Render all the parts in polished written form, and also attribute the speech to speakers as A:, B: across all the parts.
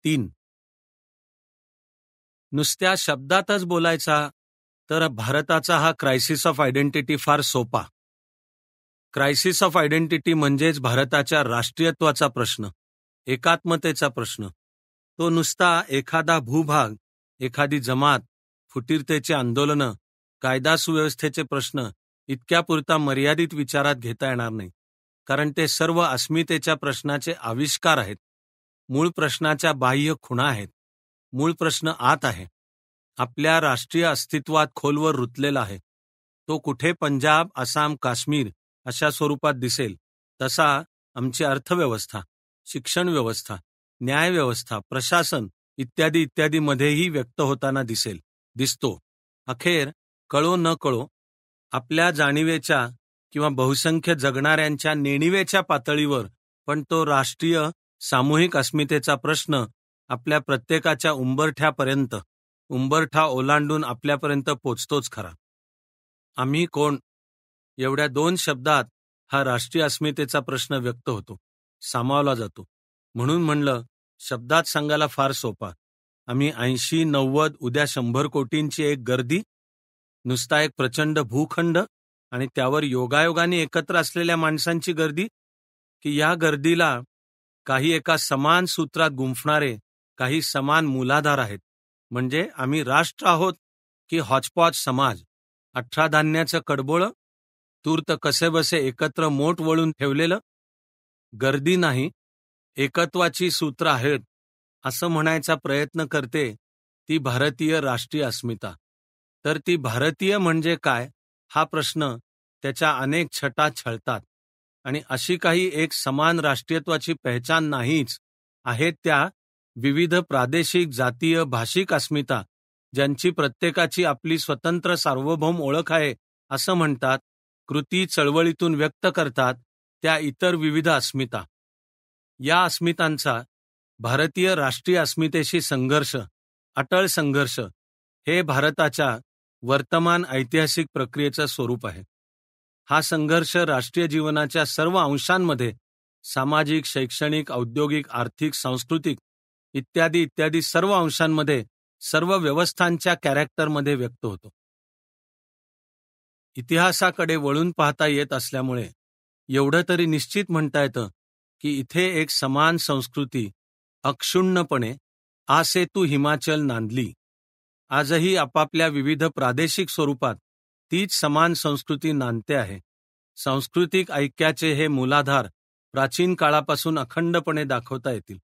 A: 3. नुसत्या शब्दातच बोलायचा तर भारताचा हा क्रायसिस ऑफ आयडेंटिटी फार सोपा. क्रायसिस ऑफ आयडेंटिटी म्हणजेच भारताच्या राष्ट्रीयत्वाचा प्रश्न, एकात्मतेचा प्रश्न. तो नुसता एखादा भूभाग, एखादी जमात, फुटीरतेची आंदोलनं, कायदा सुव्यवस्थेचे प्रश्न इतक्यापुरता मर्यादित विचारात घेता येणार नाही. कारण ते सर्व अस्मितेच्या प्रश्नाचे आविष्कार आहेत. मूळ प्रश्नाच्या बाह्य खुणा आहेत. मूळ प्रश्न आत आहे, आपल्या राष्ट्रीय अस्तित्वात खोलवर रुतलेला आहे. तो कुठे पंजाब, आसाम, काश्मीर अशा स्वरूपात दिसेल तसा आमची अर्थव्यवस्था, शिक्षण व्यवस्था, न्यायव्यवस्था, प्रशासन इत्यादी इत्यादी मध्येही व्यक्त होताना दिसतो. अखेर कळो न कळो आपल्या जाणीवेच्या किंवा बहुसंख्य जगणाऱ्यांच्या नेणिवेच्या पातळीवर पण तो राष्ट्रीय सामूहिक अस्मितेचा प्रश्न आपल्या प्रत्येकाच्या उंबरठा ओलांडून आपल्यापर्यंत पोचतोच खरा. आम्ही कोण एवढ्या 2 शब्दात हा राष्ट्रीय अस्मितेचा प्रश्न व्यक्त होतो, सामावला जातो. म्हणून म्हणलं, शब्दात सांगायला फार सोपा. आम्ही 80-90 उद्या 100 कोटींची एक गर्दी, नुसता एक प्रचंड भूखंड आणि त्यावर योगायोगाने एकत्र असलेल्या माणसांची गर्दी, की या गर्दीला काही एका समान सूत्रात गुंफणारे काही समान मूलाधार आहेत. म्हणजे आम्ही राष्ट्र आहोत की हॉचपॉच समाज, 18 धान्याचं कडबोळं, तूर्त कसेबसे एकत्र मोठ वळून ठेवलेलं? गर्दी नाही, एकत्वाची सूत्र आहेत असं म्हणायचा प्रयत्न करते ती भारतीय राष्ट्रीय अस्मिता. तर ती भारतीय म्हणजे काय हा प्रश्न त्याच्या अनेक छटा छळतात. आणि अशी काही एक समान राष्ट्रीयत्वाची पहचान नाहीच, आहेत त्या विविध प्रादेशिक, जातीय, भाषिक अस्मिता, ज्यांची प्रत्येकाची आपली स्वतंत्र सार्वभौम ओळख आहे असं म्हणतात, कृती चळवळीतून व्यक्त करतात त्या इतर विविध अस्मिता. या अस्मितांचा भारतीय राष्ट्रीय अस्मितेशी संघर्ष, अटळ संघर्ष, हे भारताच्या वर्तमान ऐतिहासिक प्रक्रियेचं स्वरूप आहे. हा संघर्ष राष्ट्रीय जीवनाच्या सर्व अंशांमध्ये, सामाजिक, शैक्षणिक, औद्योगिक, आर्थिक, सांस्कृतिक इत्यादी इत्यादी सर्व अंशांमध्ये, सर्व व्यवस्थांच्या कॅरेक्टरमध्ये व्यक्त होतो. इतिहासाकडे वळून पाहता येत असल्यामुळे एवढं तरी निश्चित म्हणता येतं की इथे एक समान संस्कृती अक्षुण्णपणे आसेतू हिमाचल नांदली. आजही आपापल्या विविध प्रादेशिक स्वरूपात तीच समान संस्कृती नांदते आहे. सांस्कृतिक ऐक्याचे हे मूलाधार प्राचीन काळापासून अखंडपणे दाखवता येतील.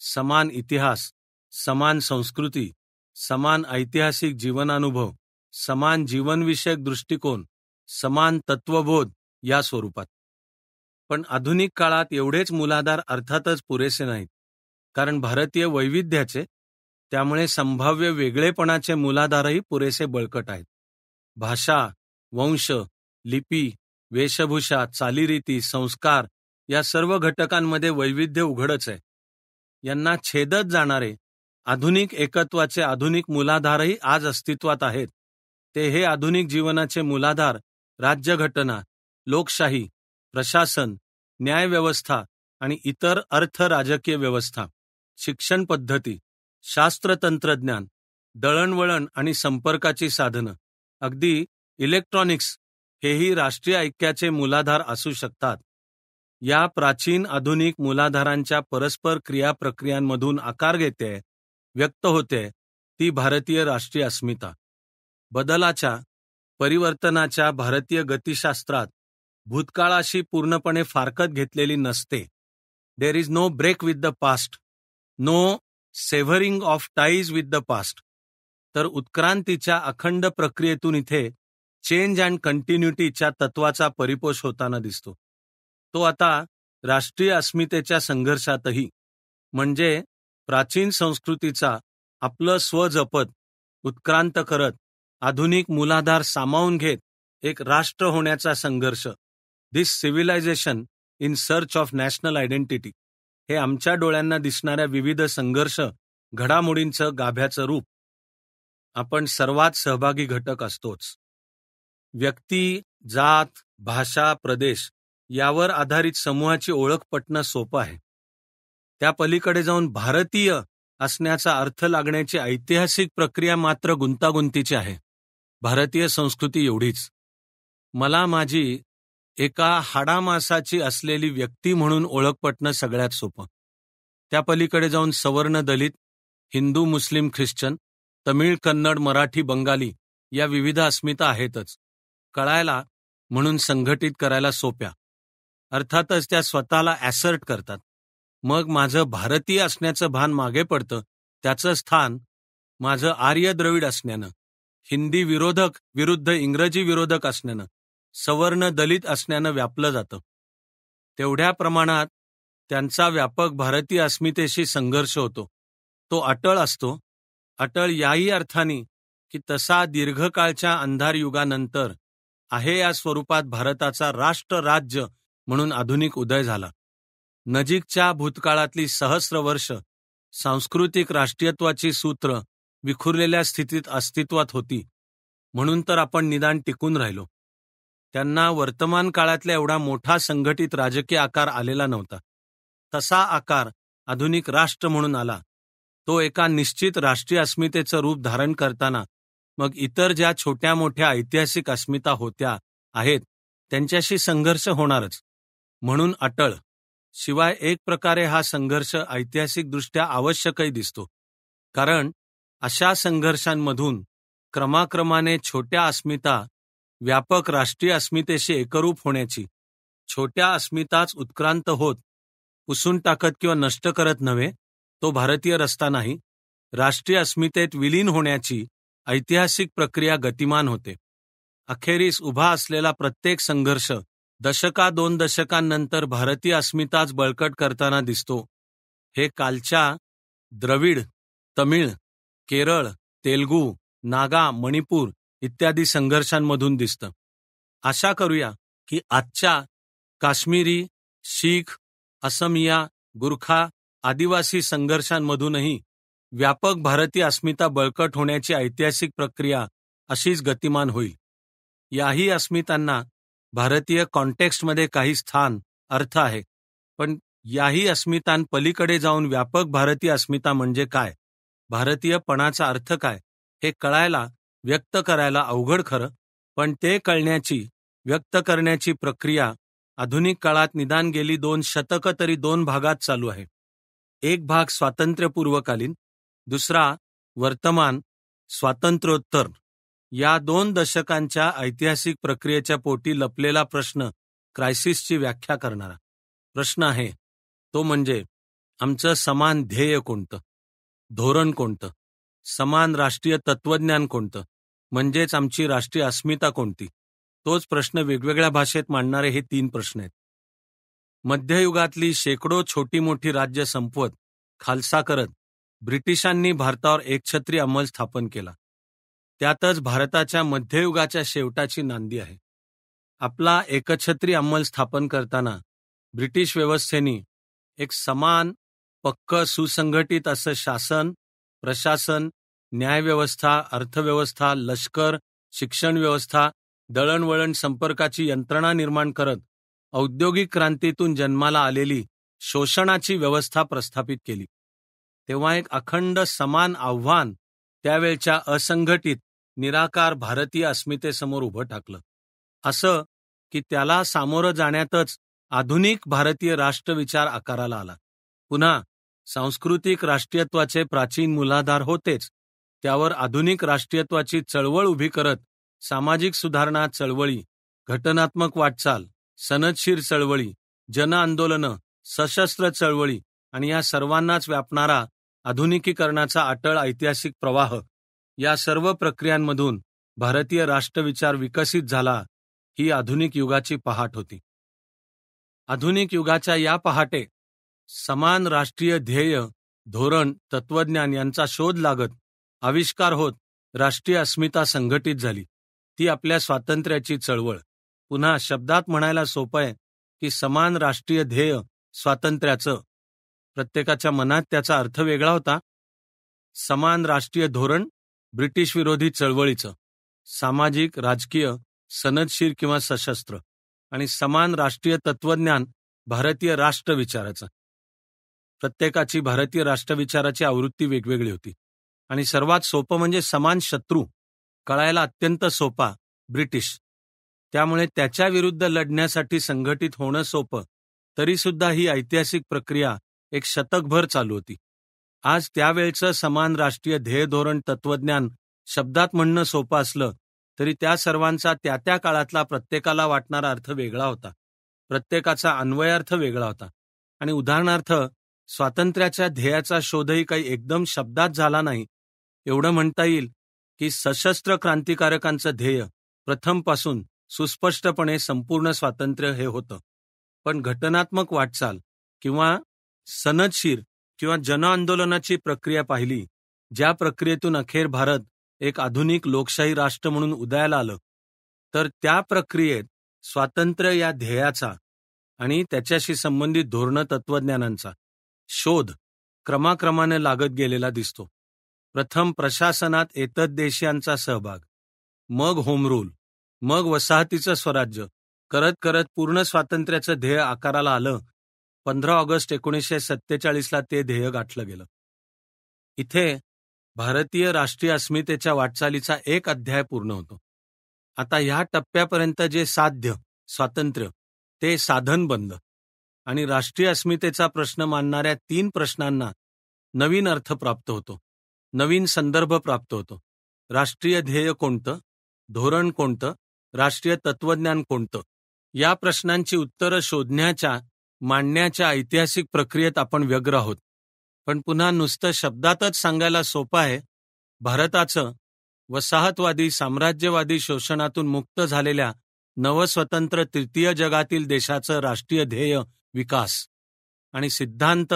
A: समान इतिहास, समान संस्कृती, समान ऐतिहासिक जीवनानुभव, समान जीवनविषयक दृष्टिकोन, समान तत्वबोध या स्वरूपात. पण आधुनिक काळात एवढेच मूलाधार अर्थातच पुरेसे नाहीत. कारण भारतीय वैविध्याचे, त्यामुळे संभाव्य वेगळेपणाचे मूलाधारही पुरेसे बळकट आहेत. भाषा, वंश, लिपी, वेशभूषा, चालीरीती, संस्कार या सर्व घटकांमध्ये वैविध्य उघडच आहे. यांना छेदत जाणारे आधुनिक एकत्वाचे आधुनिक मूलाधारही आज अस्तित्वात आहेत. ते हे आधुनिक जीवनाचे मूलाधार राज्यघटना, लोकशाही, प्रशासन, न्यायव्यवस्था आणि इतर अर्थ राजकीय व्यवस्था, शिक्षण पद्धती, शास्त्र तंत्रज्ञान, दळणवळण आणि संपर्काची साधनं, अगदी इलेक्ट्रॉनिक्स हेही राष्ट्रीय ऐक्याचे मूलाधार असू शकतात. या प्राचीन आधुनिक मूलाधारांच्या परस्पर क्रियाप्रक्रियांमधून आकार घेते, व्यक्त होते ती भारतीय राष्ट्रीय अस्मिता. बदलाच्या, परिवर्तनाच्या भारतीय गतिशास्त्रात भूतकाळाशी पूर्णपणे फारकत घेतलेली नसते. There is no break with the past, no severing of ties with the past. तर उत्क्रांतीच्या अखंड प्रक्रियेतून इथे चेंज अँड कंटिन्युटीच्या तत्वाचा परिपोष होताना दिसतो. तो आता राष्ट्रीय अस्मितेच्या संघर्षातही, म्हणजे प्राचीन संस्कृतीचा आपलं स्व जपत, उत्क्रांत करत, आधुनिक मूलाधार सामावून घेत एक राष्ट्र होण्याचा संघर्ष, this civilisation in search of national identity, हे आमच्या डोळ्यांना दिसणाऱ्या विविध संघर्ष घडामोडींचं गाभ्याचं रूप. आपण सर्वात सहभागी घटक असतोच. व्यक्ती, जात, भाषा, प्रदेश यावर आधारित समूहाची ओळख पटणं सोपं आहे. त्या पलीकडे जाऊन भारतीय असण्याचा अर्थ लागण्याची ऐतिहासिक प्रक्रिया मात्र गुंतागुंतीची आहे. भारतीय संस्कृती एवढीच. मला माझी एका हाडामासाची असलेली व्यक्ती म्हणून ओळख पटणं सगळ्यात सोपं. त्या पलीकडे जाऊन सवर्ण, दलित, हिंदू, मुस्लिम, ख्रिश्चन, तमिळ, कन्नड, मराठी, बंगाली या विविध अस्मिता आहेतच. कळायला म्हणून संघटित करायला सोप्या. अर्थातच त्या स्वतःला ॲसर्ट करतात. मग माझं भारतीय असण्याचं भान मागे पडतं. त्याचं स्थान माझं आर्य द्रविड असण्यानं, हिंदी विरोधक विरुद्ध इंग्रजी विरोधक असण्यानं, सवर्ण दलित असण्यानं व्यापलं जातं. तेवढ्या प्रमाणात त्यांचा व्यापक भारतीय अस्मितेशी संघर्ष होतो. तो अटळ असतो. अटळ याही अर्थाने की तसा दीर्घकाळच्या अंधार युगानंतर आहे या स्वरूपात भारताचा राष्ट्र राज्य म्हणून आधुनिक उदय झाला. नजीकच्या भूतकाळातली सहस्र वर्ष सांस्कृतिक राष्ट्रीयत्वाची सूत्र विखुरलेल्या स्थितीत अस्तित्वात होती, म्हणून तर आपण निदान टिकून राहिलो. त्यांना वर्तमान काळातला एवढा मोठा संघटित राजकीय आकार आलेला नव्हता. तसा आकार आधुनिक राष्ट्र म्हणून आला. तो एका निश्चित राष्ट्रीय अस्मितेचं रूप धारण करताना मग इतर ज्या छोट्या मोठ्या ऐतिहासिक अस्मिता होत्या आहेत त्यांच्याशी संघर्ष होणारच. म्हणून अटळ. शिवाय एक प्रकारे हा संघर्ष ऐतिहासिकदृष्ट्या आवश्यकही दिसतो. कारण अशा संघर्षांमधून क्रमाक्रमाने छोट्या अस्मिता व्यापक राष्ट्रीय अस्मितेशी एकरूप होण्याची, छोट्या अस्मिताच उत्क्रांत होत पुसून टाकत किंवा नष्ट करत नव्हे, तो भारतीय रस्ता नाही, राष्ट्रीय अस्मितेत विलीन होण्याची ऐतिहासिक प्रक्रिया गतिमान होते. अखेरीस उभा असलेला प्रत्येक संघर्ष दोन दशकांनंतर भारतीय अस्मिताच बळकट करताना दिसतो. हे कालच्या द्रविड, तमिळ, केरळ, तेलुगू, नागा, मणिपूर इत्यादी संघर्षांमधून दिसतं. आशा करूया की आजच्या काश्मीरी, शीख, असमिया, गुरखा, आदिवासी संघर्षांमधूनही व्यापक भारतीय अस्मिता बळकट होण्याची ऐतिहासिक प्रक्रिया अशीच गतिमान होईल. याही अस्मितांना भारतीय कॉन्टेक्स्टमध्ये काही स्थान, अर्थ आहे. पण याही अस्मितांपलीकडे जाऊन व्यापक भारतीय अस्मिता म्हणजे काय, भारतीयपणाचा अर्थ काय, हे कळायला, व्यक्त करायला अवघड खरं. पण ते कळण्याची, व्यक्त करण्याची प्रक्रिया आधुनिक काळात निदान गेली 2 शतकं तरी 2 भागात चालू आहे. एक भाग स्वातंत्र्यपूर्वकालीन, दुसरा वर्तमान स्वातंत्र्योत्तर. या 2 दशकांच्या ऐतिहासिक प्रक्रियेच्या पोटी लपलेला प्रश्न, क्रायसिसची व्याख्या करणारा प्रश्न आहे. तो म्हणजे आमचं समान ध्येय कोणतं, धोरण कोणतं, समान राष्ट्रीय तत्वज्ञान कोणतं, म्हणजेच आमची राष्ट्रीय अस्मिता कोणती. तोच प्रश्न वेगवेगळ्या भाषेत मांडणारे हे 3 प्रश्न आहेत. मध्ययुगातली शेकडो छोटी मोठी राज्य संपवत, खालसा करत ब्रिटिशांनी भारतावर एकछत्री अंमल स्थापन केला. त्यातच भारताच्या मध्ययुगाच्या शेवटाची नांदी आहे. आपला एकछत्री अंमल स्थापन करताना ब्रिटिश व्यवस्थेने एक समान, पक्क, सुसंघटित असं शासन, प्रशासन, न्यायव्यवस्था, अर्थव्यवस्था, लष्कर, शिक्षण व्यवस्था, दळणवळण संपर्काची यंत्रणा निर्माण करत औद्योगिक क्रांतीतून जन्माला आलेली शोषणाची व्यवस्था प्रस्थापित केली. तेव्हा एक अखंड समान आव्हान त्यावेळच्या असंघटित, निराकार भारतीय अस्मितेसमोर उभं ठाकलं. असं की त्याला सामोरं जाण्यातच आधुनिक भारतीय राष्ट्रविचार आकाराला आला. पुन्हा सांस्कृतिक राष्ट्रीयत्वाचे प्राचीन मूलाधार होतेच, त्यावर आधुनिक राष्ट्रीयत्वाची चळवळ उभी करत सामाजिक सुधारणा चळवळी, घटनात्मक वाटचाल, सनदशीर चळवळी, जन आंदोलनं, सशस्त्र चळवळी आणि या सर्वांनाच व्यापणारा आधुनिकीकरणाचा अटळ ऐतिहासिक प्रवाह, या सर्व प्रक्रियांमधून भारतीय राष्ट्रविचार विकसित झाला. ही आधुनिक युगाची पहाट होती. आधुनिक युगाच्या या पहाटे समान राष्ट्रीय ध्येय, धोरण, तत्वज्ञान यांचा शोध लागत, आविष्कार होत राष्ट्रीय अस्मिता संघटित झाली. ती आपल्या स्वातंत्र्याची चळवळ. पुन्हा शब्दात म्हणायला सोपं आहे की समान राष्ट्रीय ध्येय स्वातंत्र्याचं, प्रत्येकाच्या मनात त्याचा अर्थ वेगळा होता. समान राष्ट्रीय धोरण ब्रिटिश विरोधी चळवळीचं, सामाजिक, राजकीय, सनदशीर किंवा सशस्त्र, आणि समान राष्ट्रीय तत्वज्ञान भारतीय राष्ट्रविचाराचं. प्रत्येकाची भारतीय राष्ट्रविचाराची आवृत्ती वेगवेगळी होती. आणि सर्वात सोपं म्हणजे समान शत्रू कळायला अत्यंत सोपा, ब्रिटिश. त्यामुळे त्याच्या विरुद्ध लढण्यासाठी संघटित होणं सोपं, तरीसुद्धा ही ऐतिहासिक प्रक्रिया एक शतकभर चालू होती. आज त्यावेळचं समान राष्ट्रीय ध्येय धोरण तत्वज्ञान शब्दात म्हणणं सोपं असलं तरी त्या सर्वांचा त्या त्या काळातला प्रत्येकाला वाटणारा अर्थ वेगळा होता. प्रत्येकाचा अन्वयार्थ वेगळा होता. आणि उदाहरणार्थ स्वातंत्र्याच्या ध्येयाचा शोधही काही एकदम शब्दात झाला नाही. एवढं म्हणता येईल की सशस्त्र क्रांतिकारकांचं ध्येय प्रथमपासून सुस्पष्टपणे संपूर्ण स्वातंत्र्य हे होतं. पण घटनात्मक वाटचाल किंवा सनदशीर किंवा जनआंदोलनाची प्रक्रिया पाहिली, ज्या प्रक्रियेतून अखेर भारत एक आधुनिक लोकशाही राष्ट्र म्हणून उदयाला आलं, तर त्या प्रक्रियेत स्वातंत्र्य या ध्येयाचा आणि त्याच्याशी संबंधित धोरण तत्वज्ञानांचा शोध क्रमाक्रमाने लागत गेलेला दिसतो. प्रथम प्रशासनात एतद्देशीयांचा सहभाग, मग होम रूल, मग वसाहतीचं स्वराज्य करत करत पूर्ण स्वातंत्र्याचं ध्येय आकाराला आलं. 15 ऑगस्ट 1947ला ते ध्येय गाठलं गेलं. इथे भारतीय राष्ट्रीय अस्मितेच्या वाटचालीचा एक अध्याय पूर्ण होतो. आता ह्या टप्प्यापर्यंत जे साध्य स्वातंत्र्य ते साधन बंद आणि राष्ट्रीय अस्मितेचा प्रश्न मानणाऱ्या 3 प्रश्नांना नवीन अर्थ प्राप्त होतो, नवीन संदर्भ प्राप्त होतो. राष्ट्रीय ध्येय कोणतं, धोरण कोणतं, राष्ट्रीय तत्वज्ञान कोणतं, या प्रश्नांची उत्तरं शोधण्याच्या मांडण्याच्या ऐतिहासिक प्रक्रियेत आपण व्यग्र आहोत. पण पुन्हा नुसतं शब्दातच सांगायला सोपं आहे, भारताचं वसाहतवादी साम्राज्यवादी शोषणातून मुक्त झालेल्या नवस्वतंत्र तृतीय जगातील देशाचं राष्ट्रीय ध्येय विकास आणि सिद्धांत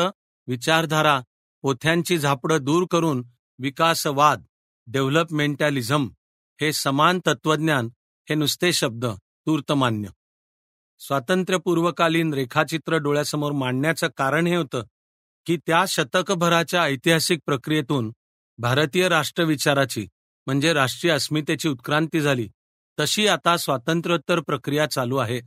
A: विचारधारा पोथ्यांची झापडं दूर करून विकासवाद डेव्हलपमेंटॅलिझम हे समान तत्वज्ञान हे नुसते शब्द तूर्तमान्य. स्वातंत्र्यपूर्वकालीन रेखाचित्र डोळ्यासमोर मांडण्याचं कारण हे होतं की त्या शतकभराच्या ऐतिहासिक प्रक्रियेतून भारतीय राष्ट्रविचाराची म्हणजे राष्ट्रीय अस्मितेची उत्क्रांती झाली, तशी आता स्वातंत्र्योत्तर प्रक्रिया चालू आहे.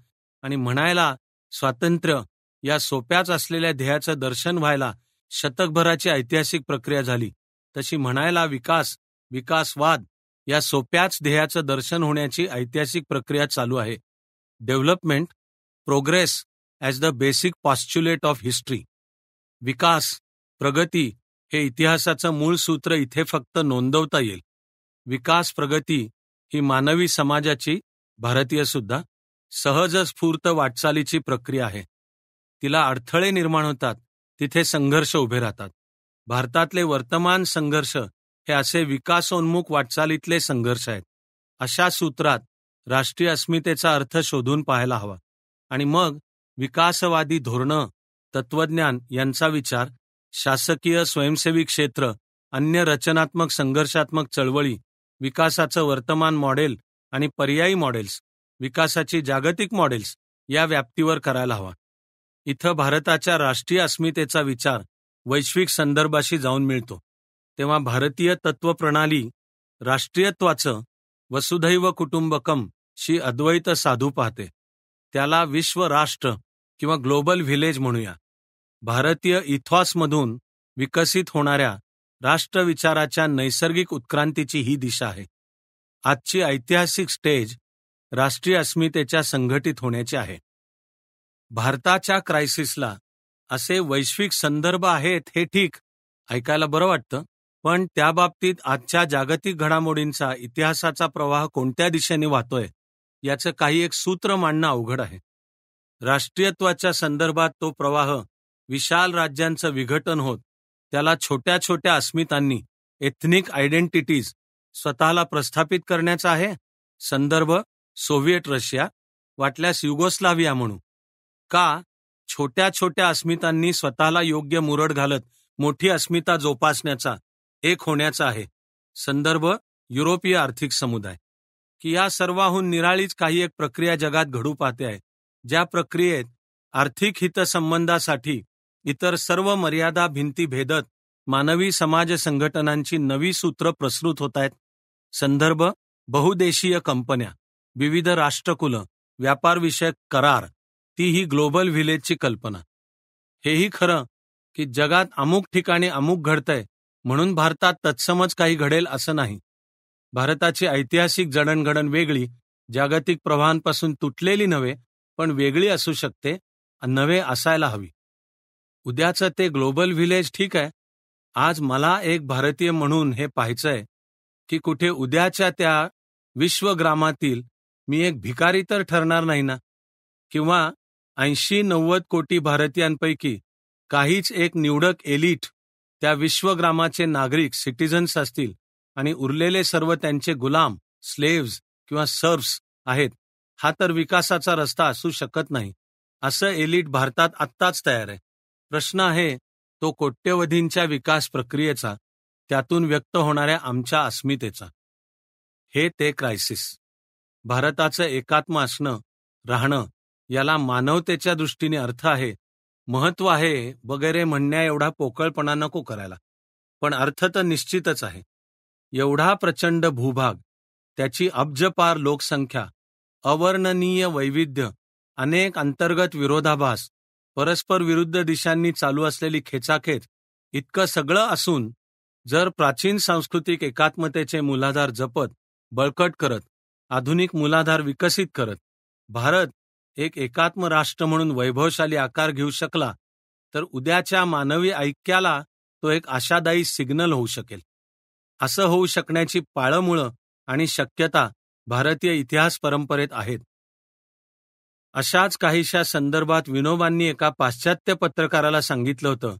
A: आणि म्हणायला स्वातंत्र्य या सोप्याच असलेल्या ध्येयाचं दर्शन व्हायला शतकभराची ऐतिहासिक प्रक्रिया झाली, तशी म्हणायला विकासवाद या सोप्याच ध्येयाचं दर्शन होण्याची ऐतिहासिक प्रक्रिया चालू आहे. Development, progress as the basic postulate of history. विकास, प्रगती हे इतिहासाचं मूळ सूत्र इथे फक्त नोंदवता येईल. विकास प्रगती ही मानवी समाजाची, भारतीय सुद्धा, सहज स्फूर्त वाटचालीची प्रक्रिया आहे. तिला अडथळे निर्माण होतात, तिथे संघर्ष उभे राहतात. भारतातले वर्तमान संघर्ष हे असे विकासोन्मुख वाटचालीतले संघर्ष आहेत. अशा सूत्रात राष्ट्रीय अस्मितेचा अर्थ शोधून पाहायला हवा. आणि मग विकासवादी धोरणं, तत्वज्ञान यांचा विचार, शासकीय स्वयंसेवी क्षेत्र, अन्य रचनात्मक संघर्षात्मक चळवळी, विकासाचं वर्तमान मॉडेल आणि पर्यायी मॉडेल्स, विकासाची जागतिक मॉडेल्स या व्याप्तीवर करायला हवा. इथं भारताच्या राष्ट्रीय अस्मितेचा विचार वैश्विक संदर्भाशी जाऊन मिळतो. तेव्हा भारतीय तत्वप्रणाली राष्ट्रीयत्वाचं वसुधैव कुटुंबकम शी अद्वैत साधू पाहते. त्याला विश्व राष्ट्र किंवा ग्लोबल व्हिलेज म्हणूया. भारतीय इथॉसमधून विकसित होणाऱ्या राष्ट्रविचाराच्या नैसर्गिक उत्क्रांतीची ही दिशा आहे. आजची ऐतिहासिक स्टेज राष्ट्रीय अस्मितेच्या संघटित होण्याची आहे. भारताच्या क्रायसिसला असे वैश्विक संदर्भ आहेत हे ठीक, ऐकायला बरं वाटतं, पण त्याबाबतीत आजच्या जागतिक घडामोडींचा इतिहासाचा प्रवाह कोणत्या दिशेने वाहतोय याचं काही एक सूत्र मांडणं अवघड आहे. राष्ट्रीयत्वाच्या संदर्भात तो प्रवाह विशाल राज्यांचं विघटन होत त्याला छोट्या छोट्या अस्मितांनी, एथनिक आयडेंटिटीज स्वतःला प्रस्थापित करण्याचा आहे. संदर्भ सोव्हिएट रशिया, वाटल्यास युगोस्लाव्हिया म्हणू. का? छोट्या छोट्या अस्मितांनी स्वतःला योग्य मुरड घालत मोठी अस्मिता जोपासण्याचा, एक होण्याचा आहे. संदर्भ युरोपीय आर्थिक समुदाय. की या सर्वाहून निराळीच काही एक प्रक्रिया जगात घडू पाहते आहे, ज्या प्रक्रियेत आर्थिक हितसंबंधासाठी इतर सर्व मर्यादा भिंती भेदत मानवी समाज संघटनांची नवी सूत्र प्रसृत होत आहेत. संदर्भ बहुदेशीय कंपन्या, विविध राष्ट्रकुलं, व्यापारविषयक करार, ती ही ग्लोबल व्हिलेजची कल्पना. हेही खरं की जगात अमुक ठिकाणी अमुक घडतंय म्हणून भारतात तत्समच काही घडेल असं नाही. भारताची ऐतिहासिक जडणघडण वेगळी, जागतिक प्रवाहांपासून तुटलेली नव्हे, पण वेगळी असू शकते, नव्हे असायला हवी. उद्याचं ते ग्लोबल व्हिलेज ठीक आहे. आज मला एक भारतीय म्हणून हे पाहायचंय की कुठे उद्याच्या त्या विश्वग्रामातील मी एक भिकारी तर ठरणार नाही ना, किंवा 80-90 कोटी भारतीयांपैकी काहीच एक निवडक एलिट त्या विश्वग्रामाचे नागरिक सिटिझन्स असतील आणि उरलेले सर्व त्यांचे गुलाम, स्लेव्स किंवा सर्व्स आहेत. हा तर विकासाचा रस्ता असू शकत नाही. असं एलिट भारतात आत्ताच तयार आहे. प्रश्न आहे तो कोट्यवधींच्या विकास प्रक्रियेचा, त्यातून व्यक्त होणाऱ्या आमच्या अस्मितेचा. हे ते क्रायसिस. भारताचं एकात्म असणं, राहणं याला मानवतेच्या दृष्टीने अर्थ आहे, महत्व आहे वगैरे म्हणण्या एवढा पोकळपणा नको करायला. पण अर्थ तर निश्चितच आहे. एवढा प्रचंड भूभाग, त्याची अब्जपार लोकसंख्या, अवर्णनीय वैविध्य, अनेक अंतर्गत विरोधाभास, परस्पर विरुद्ध दिशांनी चालू असलेली खेचाखेच, इतकं सगळं असून जर प्राचीन सांस्कृतिक एकात्मतेचे मूलाधार जपत, बळकट करत, आधुनिक मूलाधार विकसित करत भारत एक एकात्म राष्ट्र म्हणून वैभवशाली आकार घेऊ शकला, तर उद्याच्या मानवी ऐक्याला तो एक आशादायी सिग्नल होऊ शकेल. असं होऊ शकण्याची पाळंमुळं आणि शक्यता भारतीय इतिहास परंपरेत आहेत. अशाच काहीशा संदर्भात विनोबांनी एका पाश्चात्य पत्रकाराला सांगितलं होतं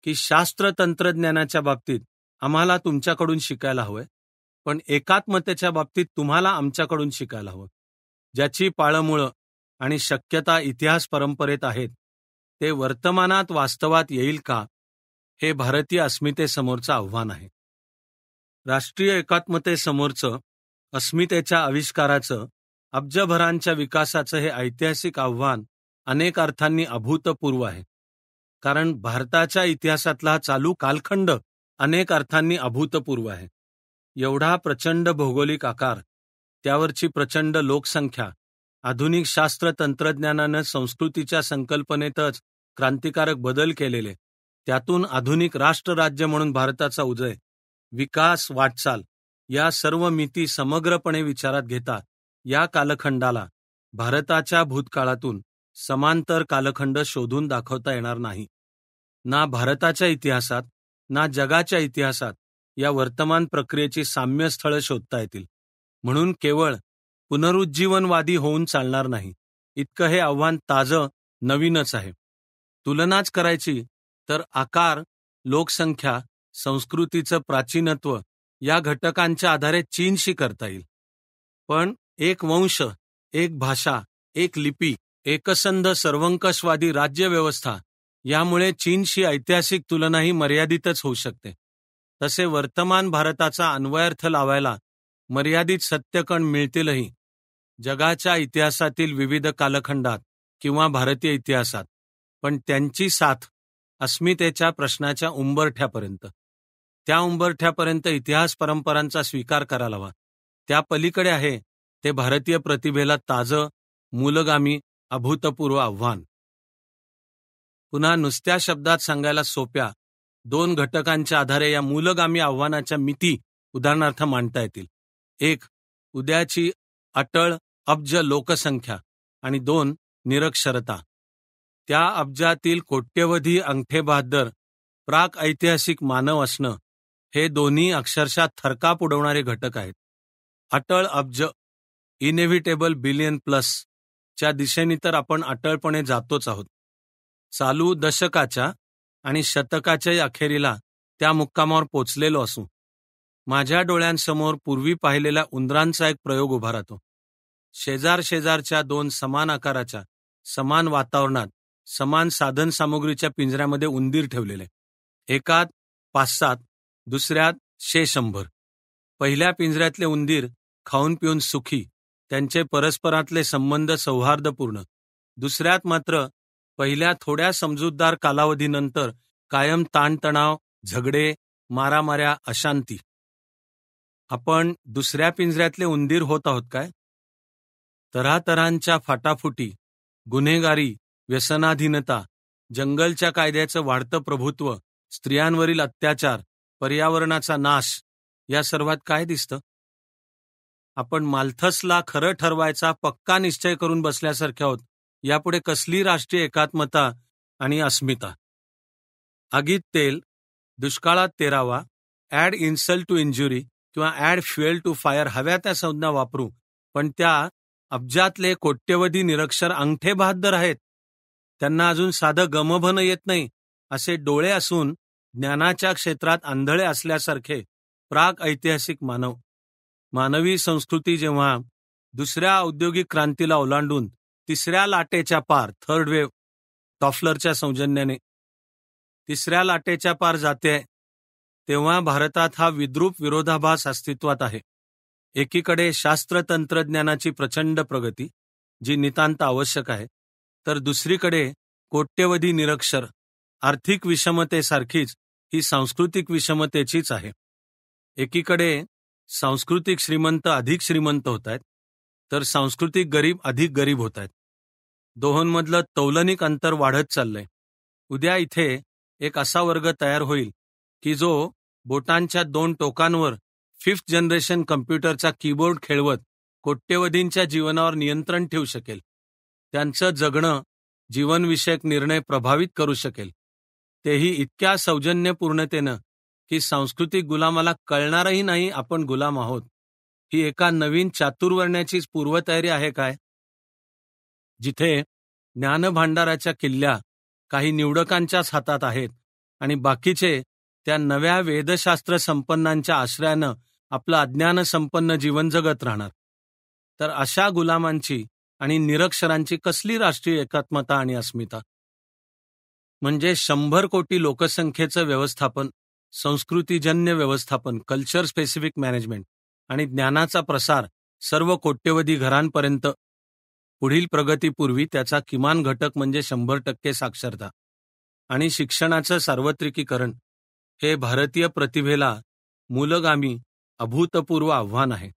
A: की शास्त्र तंत्रज्ञानाच्या बाबतीत आम्हाला तुमच्याकडून शिकायला हवंय, पण एकात्मतेच्या बाबतीत तुम्हाला आमच्याकडून शिकायला हवं. ज्याची पाळंमुळं आणि शक्यता इतिहास परंपरेत आहेत, ते वर्तमानात वास्तवात येईल का, हे भारतीय अस्मितेसमोरचं आव्हान आहे. राष्ट्रीय एकात्मतेसमोरचं, अस्मितेच्या आविष्काराचं, अब्जभरांच्या विकासाचं हे ऐतिहासिक आव्हान अनेक अर्थांनी अभूतपूर्व आहे. कारण भारताच्या इतिहासातला हा चालू कालखंड अनेक अर्थांनी अभूतपूर्व आहे. एवढा प्रचंड भौगोलिक आकार, त्यावरची प्रचंड लोकसंख्या, आधुनिक शास्त्र तंत्रज्ञानानं संस्कृतीच्या संकल्पनेतच क्रांतिकारक बदल केलेले, त्यातून आधुनिक राष्ट्रराज्य म्हणून भारताचा उदय, विकास, वाटचाल या सर्व मिती समग्रपणे विचारात घेता या कालखंडाला भारताच्या भूतकाळातून समांतर कालखंड शोधून दाखवता येणार नाही. ना भारताच्या इतिहासात ना जगाच्या इतिहासात या वर्तमान प्रक्रियेची साम्यस्थळं शोधता येतील. म्हणून केवळ पुनरुज्जीवनवादी होऊन चालणार नाही. इतकं हे आव्हान ताजं, नवीनच आहे. तुलनाच करायची तर आकार, लोकसंख्या, संस्कृतीचं प्राचीनत्व या घटकांच्या आधारे चीनशी करता येईल. पण एक वंश, एक भाषा, एक लिपी, एकसंध सर्वंकषवादी राज्यव्यवस्था यामुळे चीनशी ऐतिहासिक तुलनाही मर्यादितच होऊ शकते. तसे वर्तमान भारताचा अन्वयार्थ लावायला मर्यादित सत्यकण मिळतीलही जगाच्या इतिहासातील विविध कालखंडात किंवा भारतीय इतिहासात, पण त्यांची साथ अस्मितेच्या प्रश्नाच्या उंबरठ्यापर्यंत. त्या उंबरठ्यापर्यंत इतिहास परंपरांचा स्वीकार करायला हवा. त्या पलीकडे आहे ते भारतीय प्रतिभेला ताजं, मूलगामी, अभूतपूर्व आव्हान. पुन्हा नुसत्या शब्दात सांगायला सोप्या दोन घटकांच्या आधारे या मूलगामी आव्हानाच्या मिती उदाहरणार्थ मांडता येतील. एक, उद्याची अटळ अब्ज लोकसंख्या आणि दोन, निरक्षरता. त्या अब्जातील कोट्यवधी अंगठेबहाद्दर प्राक ऐतिहासिक मानव असणं हे दोन्ही अक्षरशः थरकाप उडवणारे घटक आहेत. अटळ अब्ज, इनेव्हिटेबल बिलियन प्लस च्या दिशेने तर आपण अटळपणे जातोच आहोत. चालू दशकाच्या आणि शतकाच्याही अखेरीला त्या मुक्कामावर पोचलेलो असू. माझ्या डोळ्यांसमोर पूर्वी पाहिलेल्या उंदरांचा एक प्रयोग उभा राहतो. शेजार शेजारच्या दोन समान आकाराच्या, समान वातावरणात, समान साधन सामुग्रीच्या पिंजऱ्यामध्ये उंदीर ठेवलेले. एकात 5-7, दुसऱ्यात 100. पहिल्या पिंजऱ्यातले उंदीर खाऊन पिऊन सुखी, त्यांचे परस्परातले संबंध सौहार्दपूर्ण. दुसऱ्यात मात्र पहिल्या थोड्या समजूतदार कालावधीनंतर कायम ताणतणाव, झगडे, मारामाऱ्या, अशांती. आपण दुसऱ्या पिंजऱ्यातले उंदीर होत आहोत काय? तऱ्हातऱ्हांच्या फाटाफुटी, गुन्हेगारी, व्यसनाधीनता, जंगलच्या कायद्याचं वाढतं प्रभुत्व, स्त्रियांवरील अत्याचार, पर्यावरणाचा नाश, या सर्वात काय दिसतं? आपण माल्थसला खरं ठरवायचा पक्का निश्चय करून बसल्यासारखे आहोत. यापुढे कसली राष्ट्रीय एकात्मता आणि अस्मिता? आगीत तेल, दुष्काळात तेरावा, ॲड इन्सल्ट टू इंजुरी किंवा ॲड फ्युएल टू फायर, हव्या त्या संज्ञा वापरू, पण त्या अब्जातले कोट्यवधी निरक्षर अंगठे बहाद्दर आहेत. त्यांना अजून साधं गमभन येत नाही असे डोळे असून ज्ञानाच्या क्षेत्रात आंधळे असल्यासारखे प्राक ऐतिहासिक मानव. मानवी संस्कृती जेव्हा दुसऱ्या औद्योगिक क्रांतीला ओलांडून तिसऱ्या लाटेच्या पार, थर्ड वेव्ह, टॉफलरच्या सौजन्याने तिसऱ्या लाटेच्या पार जाते, तेव्हा भारतात हा विद्रूप विरोधाभास अस्तित्वात आहे. एकीकडे शास्त्र तंत्रज्ञानाची प्रचंड प्रगती, जी नितांत आवश्यक आहे, तर दुसरीकडे कोट्यवधी निरक्षर, आर्थिक विषमतेसारखीच ही सांस्कृतिक विषमतेचीच आहे. एकीकडे सांस्कृतिक श्रीमंत अधिक श्रीमंत होत आहेत, तर सांस्कृतिक गरीब अधिक गरीब होत आहेत. दोहोंमधलं तौलनिक अंतर वाढत चाललंय. उद्या इथे एक असा वर्ग तयार होईल की जो बोटांच्या 2 टोकांवर 5th जनरेशन कम्प्युटरचा कीबोर्ड खेळवत कोट्यवधींच्या जीवनावर नियंत्रण ठेवू शकेल. त्यांचं जगणं, जीवनविषयक निर्णय प्रभावित करू शकेल. तेही इतक्या सौजन्यपूर्णतेनं की सांस्कृतिक गुलामाला कळणारही नाही आपण गुलाम आहोत. ही एका नवीन चातुर्वर्ण्याचीच पूर्वतयारी आहे काय? जिथे ज्ञानभांडाराच्या किल्ल्या काही निवडकांच्याच हातात आहेत आणि बाकीचे त्या नव्या वेदशास्त्र संपन्नांच्या आश्रयानं आपलं अज्ञान संपन्न जीवन जगत राहणार. तर अशा गुलामांची आणि निरक्षरांची कसली राष्ट्रीय एकात्मता आणि अस्मिता? म्हणजे 100 कोटी लोकसंख्येचं व्यवस्थापन, संस्कृतीजन्य व्यवस्थापन, कल्चर स्पेसिफिक मॅनेजमेंट आणि ज्ञानाचा प्रसार सर्व कोट्यवधी घरांपर्यंत. पुढील प्रगतीपूर्वी त्याचा किमान घटक म्हणजे 100% साक्षरता आणि शिक्षणाचं सार्वत्रिकीकरण. हे भारतीय प्रतिभेला मूलगामी अभूतपूर्व आव्हान आहे.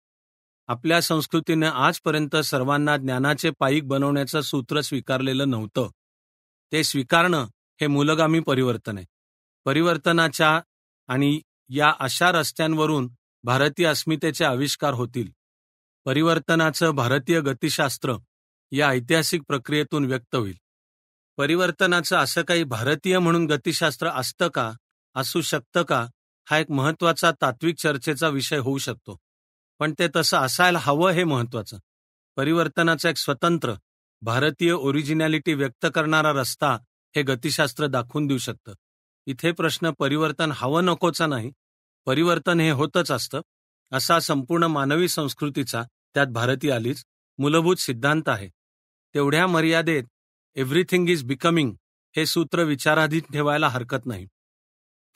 A: आपल्या संस्कृतीने आजपर्यंत सर्वांना ज्ञानाचे पाईक बनवण्याचं सूत्र स्वीकारलेलं नव्हतं. ते स्वीकारणं हे मूलगामी परिवर्तन आहे. परिवर्तनाच्या आणि या अशा रस्त्यांवरून भारतीय अस्मितेचे आविष्कार होतील. परिवर्तनाचं भारतीय गतिशास्त्र या ऐतिहासिक प्रक्रियेतून व्यक्त होईल. परिवर्तनाचं असं काही भारतीय म्हणून गतिशास्त्र असतं का, असू शकतं का, हा एक महत्त्वाचा तात्विक चर्चेचा विषय होऊ शकतो. पण ते तसं असायला हवं हे महत्त्वाचं. परिवर्तनाचा एक स्वतंत्र भारतीय ओरिजिनॅलिटी व्यक्त करणारा रस्ता हे गतिशास्त्र दाखवून देऊ शकतं. इथे प्रश्न परिवर्तन हवं नकोचा नाही, परिवर्तन हे होतच असतं असा संपूर्ण मानवी संस्कृतीचा, त्यात भारतीय आलीच, मूलभूत सिद्धांत आहे. तेवढ्या मर्यादेत एव्हरीथिंग इज बिकमिंग हे सूत्र विचाराधीन ठेवायला हरकत नाही.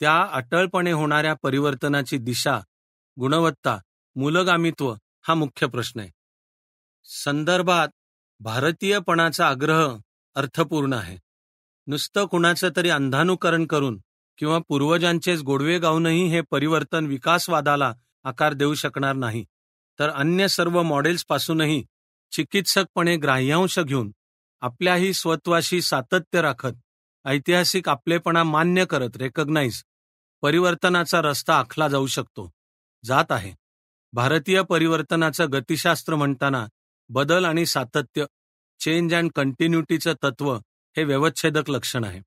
A: त्या अटळपणे होणाऱ्या परिवर्तनाची दिशा, गुणवत्ता, मूलगामित्व हा मुख्य प्रश्न आहे. संदर्भात भारतीयपणाचा आग्रह अर्थपूर्ण आहे. नुसतं कुणाचं तरी अंधानुकरण करून किंवा पूर्वजांचेच गोडवे गाऊनही हे परिवर्तन विकासवादाला आकार देऊ शकणार नाही. तर अन्य सर्व मॉडेल्सपासूनही चिकित्सकपणे ग्राह्यांश घेऊन, आपल्याही स्वत्वाशी सातत्य राखत, ऐतिहासिक आपलेपणा मान्य करत, रेकग्नाइज, परिवर्तनाचा रस्ता आखला जाऊ शकतो, जात आहे. भारतीय परिवर्तनाचं गतिशास्त्र म्हणताना बदल आणि सातत्य, चेंज अँड कंटिन्युटीचं तत्व हे व्यवच्छेदक लक्षण आहे.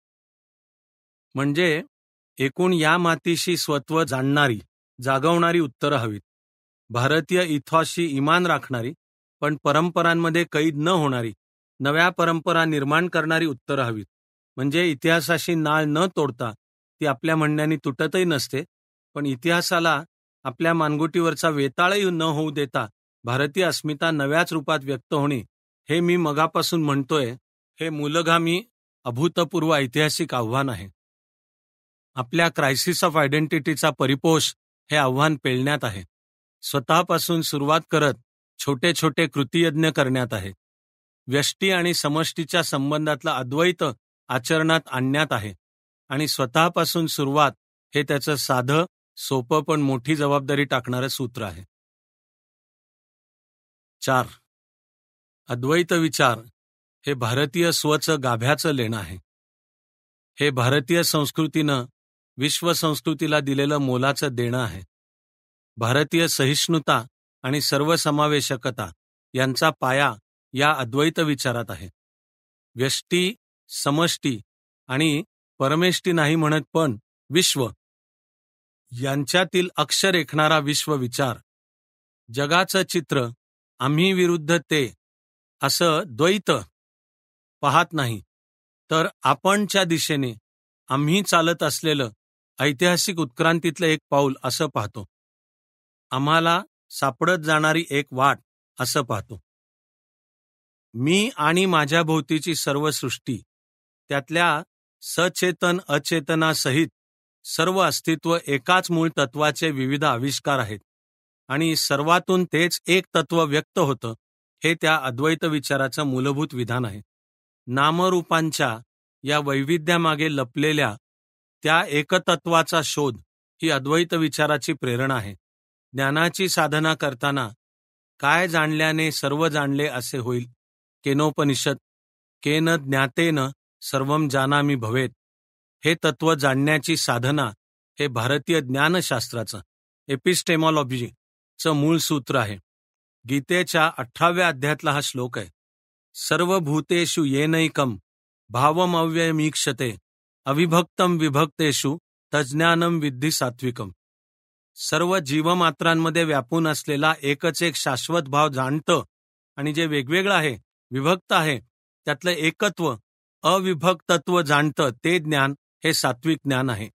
A: म्हणजे एकूण या मातीशी स्वत्व जाणणारी, जागवणारी उत्तरं हवीत. भारतीय इथॉसशी इमान राखणारी, पण परंपरांमध्ये कैद न होणारी, नव्या परंपरा निर्माण करणारी उत्तरं हवीत. म्हणजे इतिहासाशी नाळ न तोडता ती आपल्या म्हणण्याने तुटतही नसते, पण इतिहासाला आपल्या मानगुटीवरचा वेताळही न होऊ देता भारतीय अस्मिता नव्याच रूपात व्यक्त होणे, हे मी मगापासून म्हणतोय, हे मूलगामी अभूतपूर्व ऐतिहासिक आव्हान आहे. आपल्या क्रायसिस ऑफ आयडेंटिटीचा परिपोष हे आव्हान पेलण्यात आहे. स्वतःपासून सुरुवात करत छोटे छोटे कृतियज्ञ करण्यात आहे. व्यष्टी आणि समष्टीच्या संबंधातलं अद्वैत आचरणात आणण्यात आहे. आणि स्वतःपासून सुरुवात हे त्याचं साधं, सोपं पण मोठी जबाबदारी टाकणारं सूत्र आहे. 4. अद्वैत विचार हे भारतीय स्वचं गाभ्याचं लेणं आहे. हे भारतीय संस्कृतीनं विश्व संस्कृतीला दिलेलं मोलाचं देणं आहे. भारतीय सहिष्णुता आणि सर्वसमावेशकता यांचा पाया या अद्वैत विचारात आहे. व्यष्टी, समष्टी आणि परमेष्टी नाही म्हणत, पण विश्व यांच्यातील अक्ष रेखणारा विश्वविचार, जगाचं चित्र आम्ही विरुद्ध ते असं द्वैत पाहत नाही, तर आपणच्या दिशेने आम्ही चालत असलेलं ऐतिहासिक उत्क्रांतीतलं एक पाऊल असं पाहतो. आम्हाला सापडत जाणारी एक वाट असं पाहतो. मी आणि माझ्या भोवतीची सर्व सृष्टी, त्यातल्या सचेतन अचेतनासहित सर्व अस्तित्व एकाच मूळ तत्वाचे विविध आविष्कार आहेत आणि सर्वातून तेच एक तत्व व्यक्त होतं, हे त्या अद्वैत विचाराचं मूलभूत विधान आहे. नामरूपांच्या या वैविध्यामागे लपलेल्या त्या एकतत्वाचा शोध ही अद्वैत विचाराची प्रेरणा आहे. ज्ञानाची साधना करताना काय जाणल्याने सर्व जाणले असे होईल. केनोपनिषद, केन ज्ञातेन सर्वं जानामि भवेत. हे तत्व जाणण्याची साधना हे भारतीय ज्ञानशास्त्राचं एपिस्टेमॉलॉजीचं मूळ सूत्र आहे. गीतेच्या 18व्या अध्यायातला हा श्लोक आहे. सर्वभूतेषु येनैकं भावमव्ययमीक्षते अविभक्तं विभक्तेषु तज्ज्ञानं विद्धि सात्विकम. सर्व जीवमात्रांमध्ये व्यापून असलेला एकच एक शाश्वत भाव जाणतं आणि जे वेगवेगळं आहे, विभक्त आहे, त्यातलं एकत्व, अविभक्तत्व जाणतं, ते ज्ञान हे सात्विक ज्ञान आहे.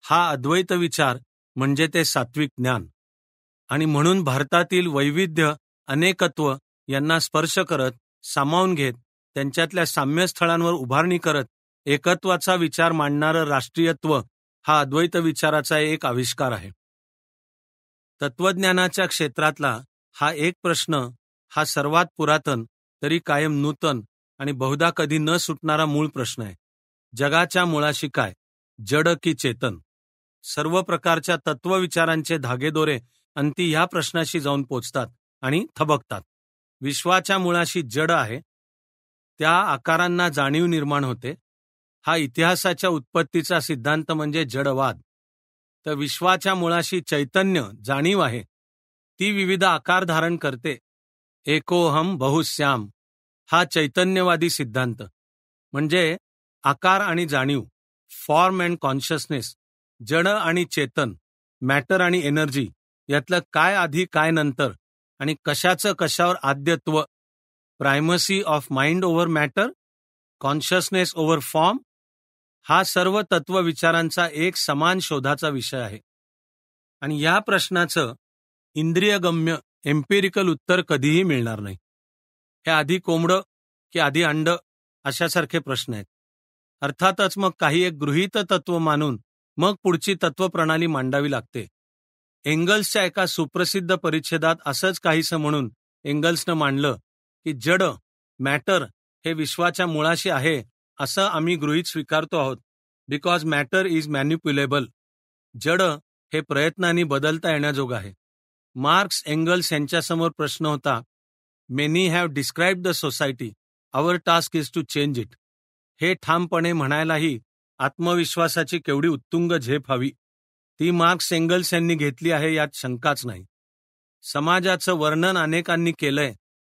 A: हा अद्वैत विचार म्हणजे ते सात्विक ज्ञान. आणि म्हणून भारतातील वैविध्य, अनेकत्व यांना स्पर्श करत, सामावून घेत, त्यांच्यातल्या साम्यस्थळांवर उभारणी करत एकत्वाचा विचार मांडणारं राष्ट्रीयत्व हा अद्वैत विचाराचा एक आविष्कार आहे. तत्वज्ञानाच्या क्षेत्रातला हा एक प्रश्न हा सर्वात पुरातन तरी कायम नूतन आणि बहुधा कधी न सुटणारा मूळ प्रश्न आहे. जगाच्या मुळाशी काय, जड की चेतन? सर्व प्रकारच्या तत्वविचारांचे धागेदोरे अंती ह्या प्रश्नाशी जाऊन पोचतात आणि थबकतात. विश्वाच्या मुळाशी जड आहे, त्या आकारांना जाणीव निर्माण होते. हा इतिहासाच्या उत्पत्तीचा सिद्धांत म्हणजे जडवाद. तर विश्वाच्या मुळाशी चैतन्य, जाणीव आहे, ती विविध आकार धारण करते. एकोहम बहुश्याम हा चैतन्यवादी सिद्धांत. म्हणजे आकार आणि जाणीव, फॉर्म अँड कॉन्शियसनेस, जड आणि चेतन, मॅटर आणि एनर्जी, यातलं काय आधी काय नंतर आणि कशाचं कशावर आद्यत्व, primacy of mind over matter, consciousness over form, हा सर्व तत्वविचारांचा एक समान शोधाचा विषय आहे. आणि या प्रश्नाचं इंद्रियगम्य एम्पिरिकल उत्तर कधीही मिळणार नाही. हे आधी कोंबडं की आधी अंड अशासारखे प्रश्न आहेत. अर्थातच मग काही एक गृहीत तत्व मानून मग पुढची तत्वप्रणाली मांडावी लागते. एंगल्सच्या एका सुप्रसिद्ध परिच्छेदात असंच काहीसं म्हणून एंगल्सनं मांडलं की जड, मॅटर हे विश्वाच्या मुळाशी आहे असं आम्ही गृहीत स्वीकारतो आहोत, बिकॉज मॅटर इज मॅन्युप्युलेबल. जड हे प्रयत्नांनी बदलता येण्याजोगं आहे. मार्क्स, एंगल्स यांच्यासमोर प्रश्न होता, many have described the society, our task is to change it. हे ठामपणे म्हणायलाही आत्मविश्वासाची केवढी उत्तुंग झेप हवी. ती मार्क्स, एंगल्स यांनी घेतली आहे, यात शंकाच नाही. समाजाचं वर्णन अनेकांनी केलंय.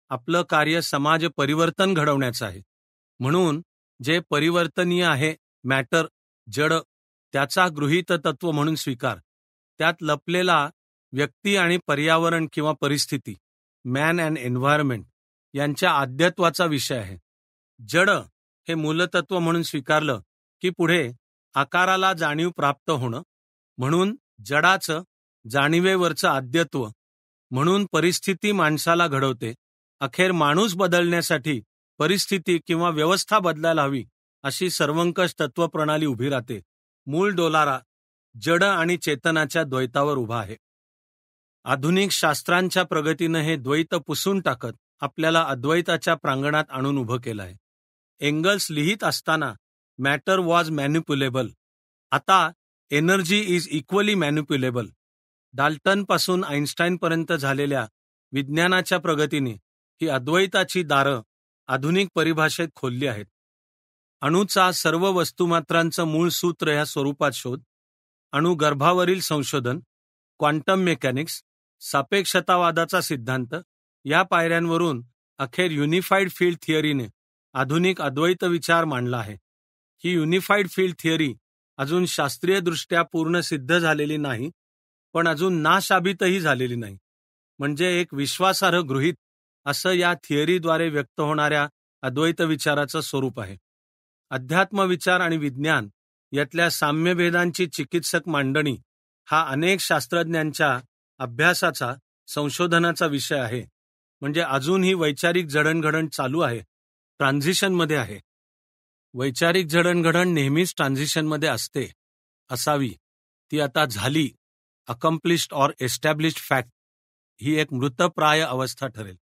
A: आपलं कार्य समाज परिवर्तन घडवण्याचं आहे. म्हणून जे परिवर्तनीय आहे, मॅटर, जड, त्याचा गृहीत तत्व म्हणून स्वीकार. त्यात लपलेला व्यक्ती आणि पर्यावरण किंवा परिस्थिती, मॅन अँड एन्व्हायरमेंट, यांच्या आद्यत्वाचा विषय आहे. जड हे मूलतत्व म्हणून स्वीकारलं की पुढे आकाराला जाणीव प्राप्त होणं, म्हणून जडाचं जाणीवेवरचं आद्यत्व, म्हणून परिस्थिती माणसाला घडवते. अखेर माणूस बदलण्यासाठी परिस्थिती किंवा व्यवस्था बदलायला हवी अशी सर्वंकष तत्वप्रणाली उभी राहते. मूळ डोलारा जड आणि चेतनाच्या द्वैतावर उभा आहे. आधुनिक शास्त्रांच्या प्रगतीनं हे द्वैत पुसून टाकत आपल्याला अद्वैताच्या प्रांगणात आणून उभं केलं आहे. एंगल्स लिहित असताना मॅटर वॉज मॅन्युप्युलेबल, आता एनर्जी इज इक्वली मॅन्युप्युलेबल. डाल्टनपासून आईन्स्टाईनपर्यंत झालेल्या विज्ञानाच्या प्रगतीने ही अद्वैताची दारं आधुनिक परिभाषेत खोलली आहेत. अणूचा सर्व वस्तुमात्रांचं मूळ सूत्र ह्या स्वरूपात शोध, अणुगर्भावरील संशोधन, क्वांटम मेकॅनिक्स, सापेक्षतावादाचा सिद्धांत या पायऱ्यांवरून अखेर युनिफाईड फील्ड थिअरीने आधुनिक अद्वैत विचार मांडला आहे. ही युनिफाईड फील्ड थिअरी अजून शास्त्रीयदृष्ट्या पूर्ण सिद्ध झालेली नाही, पण अजून नाशाबितही झालेली नाही. म्हणजे एक विश्वासार्ह गृहीत असं या थिअरीद्वारे व्यक्त होणाऱ्या अद्वैत विचाराचं स्वरूप आहे. अध्यात्म विचार आणि विज्ञान यातल्या साम्यभेदांची चिकित्सक मांडणी हा अनेक शास्त्रज्ञांच्या अभ्यासाचा, संशोधनाचा विषय आहे. म्हणजे अजून ही वैचारिक जडणघडण चालू आहे, ट्रान्झिशनमध्ये आहे. वैचारिक जडणघडण नेहमीच ट्रान्झिशनमध्ये असते, असावी. ती आता झाली, अकम्प्लिश्ड ऑर एस्टॅब्लिश्ड फॅक्ट ही एक मृतप्राय अवस्था ठरेल.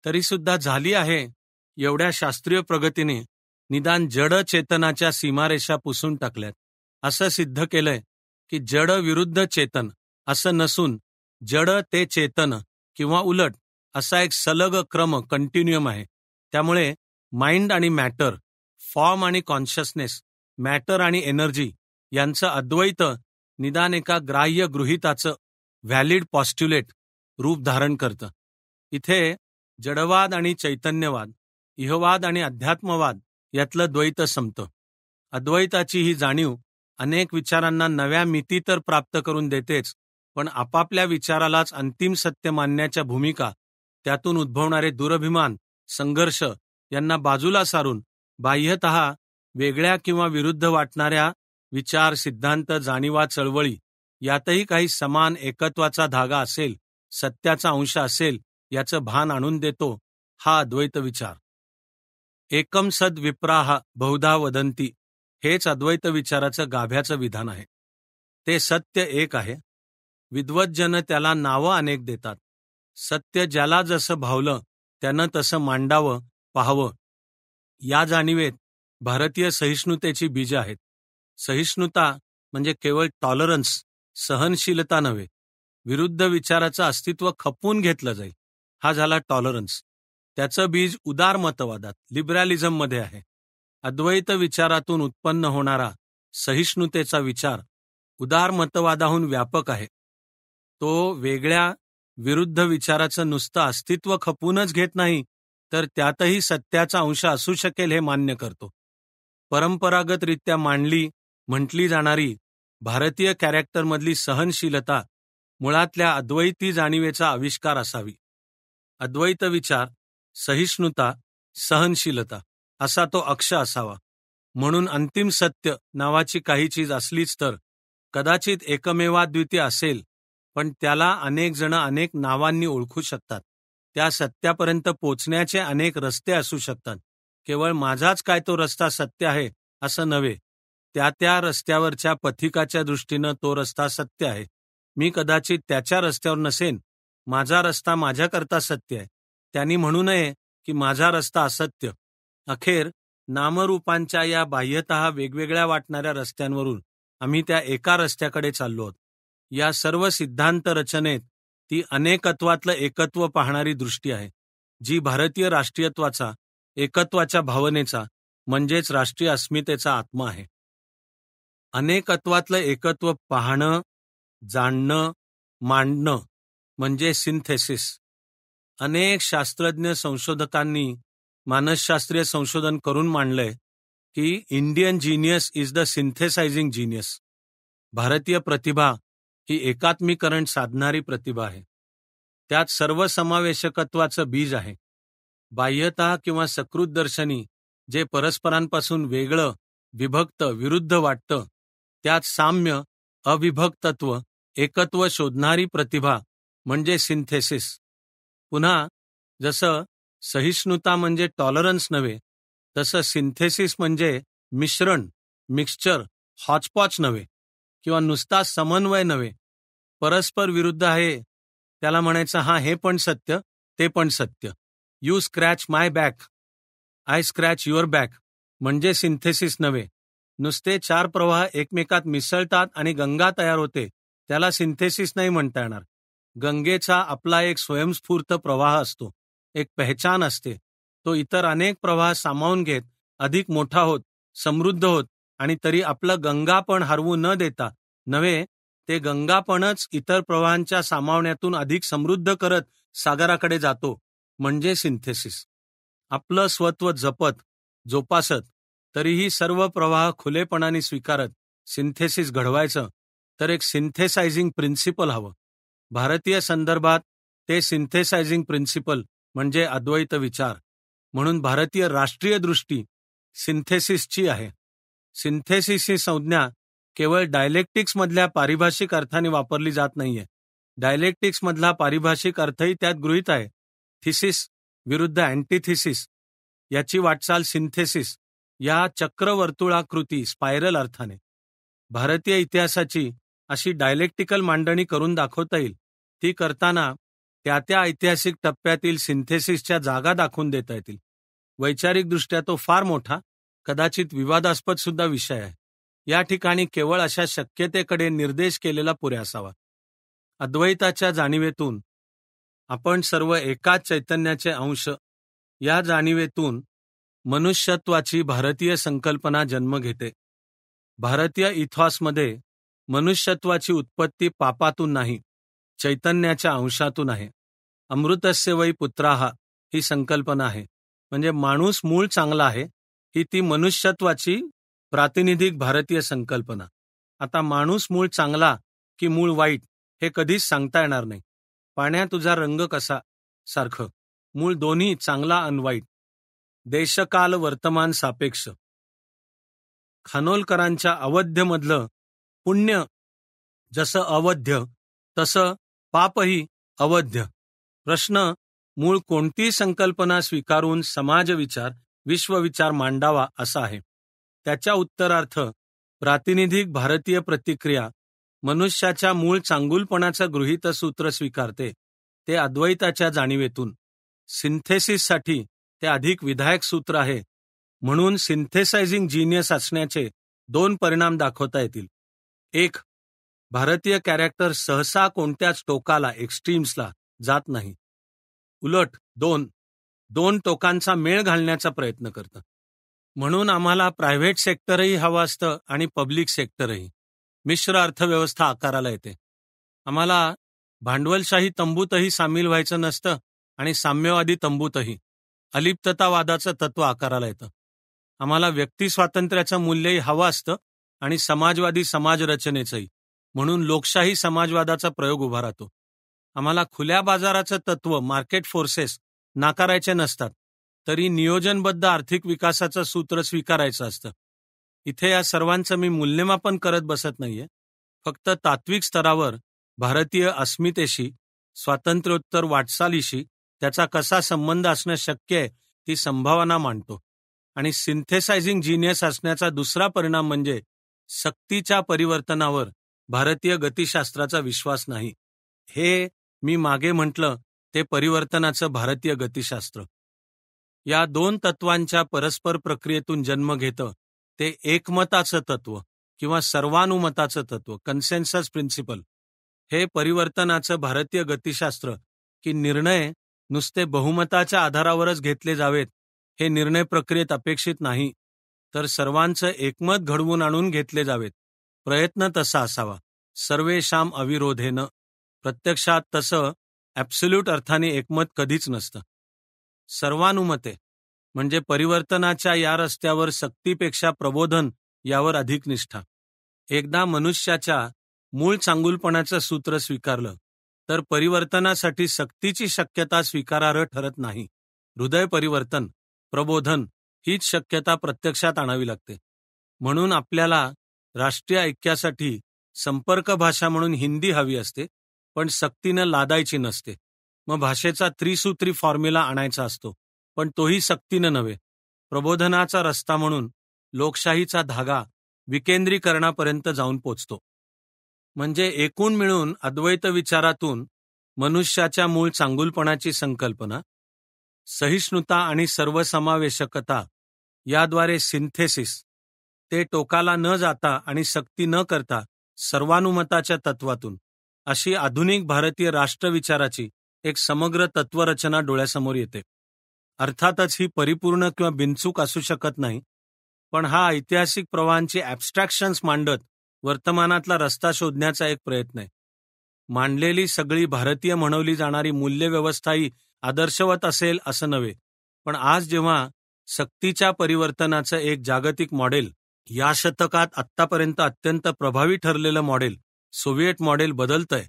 A: तरीसुद्धा झाली आहे एवढ्या शास्त्रीय प्रगतीने निदान जड चेतनाच्या सीमारेषा पुसून टाकल्यात. असं सिद्ध केलंय की जड विरुद्ध चेतन असं नसून जड ते चेतन किंवा उलट असा एक सलग क्रम, कंटिन्युअम आहे. त्यामुळे माइंड आणि मॅटर, फॉर्म आणि कॉन्शियसनेस, मॅटर आणि एनर्जी यांचं अद्वैत निदान एका ग्राह्य गृहीताचं, व्हॅलिड पॉस्ट्युलेट रूप धारण करतं. इथे जडवाद आणि चैतन्यवाद, इहवाद आणि अध्यात्मवाद यातलं द्वैत संपतं. अद्वैताची ही जाणीव अनेक विचारांना नव्या मिती तर प्राप्त करून देतेच, पण आपापल्या विचारालाच अंतिम सत्य मानण्याच्या भूमिका, त्यातून उद्भवणारे दुरभिमान, संघर्ष यांना बाजूला सारून बाह्यतः वेगळ्या किंवा विरुद्ध वाटणाऱ्या विचार, सिद्धांत, जाणीवा, चळवळी यातही काही समान एकत्वाचा धागा असेल, सत्याचा अंश असेल याचं भान आणून देतो हा अद्वैत विचार. एकम सद विप्राह बहुधा वदंती हेच अद्वैत विचाराचं गाभ्याचं विधान आहे. ते सत्य एक आहे. विद्वज्जन त्याला नावं अनेक देतात. सत्य ज्याला जसं भावलं त्यानं तसं मांडावं, पाहावं. या जाणीवेत भारतीय सहिष्णुतेची बीजं आहेत. सहिष्णुता म्हणजे केवळ टॉलरन्स, सहनशीलता नव्हे. विरुद्ध विचाराचं अस्तित्व खपवून घेतलं जाईल, हा झाला टॉलरन्स. त्याचं बीज उदारमतवादात, लिबरॅलिझममध्ये आहे. अद्वैत विचारातून उत्पन्न होणारा सहिष्णुतेचा विचार उदारमतवादाहून व्यापक आहे. तो वेगळ्या विरुद्ध विचाराचं नुसतं अस्तित्व खपवूनच घेत नाही, तर त्यातही सत्याचा अंश असू शकेल हे मान्य करतो. परंपरागतरित्या मांडली, म्हटली जाणारी भारतीय कॅरेक्टरमधली सहनशीलता मुळातल्या अद्वैती जाणीवेचा आविष्कार असावी. अद्वैत विचार, सहिष्णुता, सहनशीलता असा तो अक्ष असावा. म्हणून अंतिम सत्य नावाची काही चीज असलीच तर कदाचित एकमेवाद्वितीय असेल, पण त्याला अनेक जण अनेक नावांनी ओळखू शकतात. त्या सत्यापर्यंत पोचण्याचे अनेक रस्ते असू शकतात. केवळ माझाच काय तो रस्ता सत्य आहे असं नव्हे. त्या रस्त्यावरच्या पथिकाच्या दृष्टीनं तो रस्ता सत्य आहे. मी कदाचित त्याच्या रस्त्यावर नसेन. माझा रस्ता माझ्याकरता सत्य आहे. त्यांनी म्हणू नये की माझा रस्ता असत्य. अखेर नामरूपांच्या या बाह्यतः वेगवेगळ्या वाटणाऱ्या रस्त्यांवरून आम्ही त्या एका रस्त्याकडे चाललो आहोत. या सर्व सिद्धांत रचनेत ती अनेकत्वातलं एकत्व पाहणारी दृष्टी आहे, जी भारतीय राष्ट्रीयत्वाचा, एकत्वाच्या भावनेचा म्हणजेच राष्ट्रीय अस्मितेचा आत्मा आहे. अनेकत्वातलं एकत्व पाहणं, जाणणं, मांडणं म्हणजे सिंथेसिस. अनेक शास्त्रज्ञ संशोधकांनी मानसशास्त्रीय संशोधन करून मांडलंय की Indian genius is the synthesising genius. भारतीय प्रतिभा ही एकात्मीकरण साधणारी प्रतिभा आहे. त्यात सर्वसमावेशकत्वाचं बीज आहे. बाह्यतः किंवा सकृत दर्शनी जे परस्परांपासून वेगळं, विभक्त, विरुद्ध वाटतं, त्यात साम्य, अविभक्तत्व, एकत्व शोधणारी प्रतिभा म्हणजे सिंथेसिस. पुन्हा जसं सहिष्णुता म्हणजे टॉलरन्स नव्हे, तसं सिंथेसिस म्हणजे मिश्रण, मिक्सचर, हॉचपॉच नव्हे, किंवा नुसता समन्वय नव्हे. परस्पर विरुद्ध आहे त्याला म्हणायचं हां हे पण सत्य, ते पण सत्य. You scratch my back, I scratch your back म्हणजे सिंथेसिस नव्हे. नुसते चार प्रवाह एकमेकात मिसळतात आणि गंगा तयार होते, त्याला सिंथेसिस नाही म्हणता येणार. गंगेचा आपला एक स्वयंस्फूर्त प्रवाह असतो, एक पहचान असते. तो इतर अनेक प्रवाह सामावून घेत अधिक मोठा होत, समृद्ध होत आणि तरी आपलं गंगापण हरवू न देता नव्हे, ते गंगापणच इतर प्रवाहांच्या सामावण्यातून अधिक समृद्ध करत सागराकडे जातो, म्हणजे सिंथेसिस. आपलं स्वत्व जपत, जोपासत, तरीही सर्व प्रवाह खुलेपणाने स्वीकारत सिंथेसिस घडवायचं तर एक सिंथेसायझिंग प्रिन्सिपल हवं. भारतीय संदर्भात ते सिंथेसायझिंग प्रिन्सिपल म्हणजे अद्वैत विचार. म्हणून भारतीय राष्ट्रीय दृष्टी सिंथेसिसची आहे. सिंथेसिस ही संज्ञा केवळ डायलेक्टिक्समधल्या पारिभाषिक अर्थाने वापरली जात नाहीये. डायलेक्टिक्समधला पारिभाषिक अर्थही त्यात गृहीत आहे. थिसिस विरुद्ध अँटिथिसिस याची वाटचाल सिंथेसिस या चक्रवर्तुळाकृती स्पायरल अर्थाने. भारतीय इतिहासाची अशी डायलेक्टिकल मांडणी करून दाखवता येईल. ती करताना त्या त्या ऐतिहासिक टप्प्यातील सिंथेसिसच्या जागा दाखवून देता येतील. वैचारिकदृष्ट्या तो फार मोठा, कदाचित विवादास्पद सुद्धा विषय आहे. या ठिकाणी केवळ अशा शक्यतेकडे निर्देश केलेला पुरे असावा. अद्वैताच्या जाणीवेतून आपण सर्व एकाच चैतन्याचे अंश, या जाणीवेतून मनुष्यत्वाची भारतीय संकल्पना जन्म घेते. भारतीय इथॉसमध्ये मनुष्यत्वाची उत्पत्ती पापातून नाही, चैतन्याच्या अंशातून आहे. अमृतस्य वै पुत्राः ही संकल्पना आहे. म्हणजे माणूस मूळ चांगला आहे, ही ती मनुष्यत्वाची प्रातिनिधिक भारतीय संकल्पना. आता माणूस मूळ चांगला की मूळ वाईट हे कधीच सांगता येणार नाही. पाण्यात तुझा रंग कसा सारखं, मूळ दोन्ही चांगला आणि वाईट. देशकाल वर्तमान सापेक्ष. खानोलकरांच्या अवध्यमधलं पुण्य जसं अवध्य तसं पापही अवध्य. प्रश्न मूळ कोणती संकल्पना स्वीकारून समाजविचार, विश्वविचार मांडावा असा आहे. त्याच्या उत्तरार्थ प्रातिनिधिक भारतीय प्रतिक्रिया मनुष्याच्या मूळ चांगुलपणाचं गृहीतसूत्र स्वीकारते, ते अद्वैताच्या जाणीवेतून. सिंथेसिससाठी ते अधिक विधायक सूत्र आहे. म्हणून सिंथेसायझिंग जिनियस असण्याचे दोन परिणाम दाखवता येतील. एक, भारतीय कॅरेक्टर सहसा कोणत्याच टोकाला, एक्स्ट्रीम्सला जात नाही. उलट दोन टोकांचा मेळ घालण्याचा प्रयत्न करतं. म्हणून आम्हाला प्रायव्हेट सेक्टरही हवं असतं आणि पब्लिक सेक्टरही. मिश्र अर्थव्यवस्था आकाराला येते. आम्हाला भांडवलशाही तंबूतही सामील व्हायचं नसतं आणि साम्यवादी तंबूतही. अलिप्ततावादाचं तत्व आकाराला येतं. आम्हाला व्यक्ती स्वातंत्र्याचं मूल्यही हवं असतं आणि समाजवादी समाजरचनेचंही. म्हणून लोकशाही समाजवादाचा प्रयोग उभा राहतो. आम्हाला खुल्या बाजाराचं तत्व, मार्केट फोर्सेस नाकारायचे नसतात, तरी नियोजनबद्ध आर्थिक विकासाचं सूत्र स्वीकारायचं असतं. इथे या सर्वांचं मी मूल्यमापन करत बसत नाहीये. फक्त तात्विक स्तरावर भारतीय अस्मितेशी, स्वातंत्र्योत्तर वाटचालीशी त्याचा कसा संबंध असणं शक्य आहे ती संभावना मांडतो. आणि सिंथेसायझिंग जिनियस असण्याचा दुसरा परिणाम म्हणजे सक्तीच्या परिवर्तनावर भारतीय गतिशास्त्राचा विश्वास नाही. हे मी मागे म्हटलं ते परिवर्तनाचं भारतीय गतिशास्त्र. या दोन तत्वांच्या परस्पर प्रक्रियेतून जन्म घेतं ते एकमताचं तत्व किंवा सर्वानुमताचं तत्व, कन्सेन्सस प्रिन्सिपल. हे परिवर्तनाचं भारतीय गतिशास्त्र की निर्णय नुसते बहुमताच्या आधारावरच घेतले जावेत हे निर्णय प्रक्रियेत अपेक्षित नाही, तर सर्वांचं एकमत घडवून आणून घेतले जावेत. प्रयत्न तसा असावा, सर्वेषाम अविरोधेनं. प्रत्यक्षात तसं ॲब्सोल्यूट अर्थाने एकमत कधीच नसतं. सर्वानुमते म्हणजे परिवर्तनाच्या या रस्त्यावर सक्तीपेक्षा प्रबोधन यावर अधिक निष्ठा. एकदा मनुष्याच्या मूळ चांगुलपणाचं सूत्र स्वीकारलं तर परिवर्तनासाठी सक्तीची शक्यता स्वीकारार्ह ठरत नाही. हृदय परिवर्तन, प्रबोधन हीच शक्यता प्रत्यक्षात आणावी लागते. म्हणून आपल्याला राष्ट्रीय ऐक्यासाठी संपर्क भाषा म्हणून हिंदी हवी असते, पण सक्तीनं लादायची नसते. मग भाषेचा त्रिसूत्री फॉर्म्युला आणायचा असतो, पण तोही सक्तीनं नव्हे. प्रबोधनाचा रस्ता म्हणून लोकशाहीचा धागा विकेंद्रीकरणापर्यंत जाऊन पोचतो. म्हणजे एकूण मिळून अद्वैत विचारातून मनुष्याच्या मूळ चांगुलपणाची संकल्पना, सहिष्णुता आणि सर्वसमावेशकता याद्वारे सिंथेसिस, ते टोकाला न जाता आणि सक्ती न करता सर्वानुमताच्या तत्वातून, अशी आधुनिक भारतीय राष्ट्रविचाराची एक समग्र तत्वरचना डोळ्यासमोर येते. अर्थातच ही परिपूर्ण किंवा बिनचूक असू शकत नाही, पण हा ऐतिहासिक प्रवाहांची ॲब्स्ट्रॅक्शन्स मांडत वर्तमानातला रस्ता शोधण्याचा एक प्रयत्न आहे. मांडलेली सगळी भारतीय म्हणवली जाणारी मूल्यव्यवस्थाही आदर्शवत असेल असं नव्हे, पण आज जेव्हा सक्तीच्या परिवर्तनाचं एक जागतिक मॉडेल, या शतकात आत्तापर्यंत अत्यंत प्रभावी ठरलेलं मॉडेल, सोव्हिएट मॉडेल बदलतंय,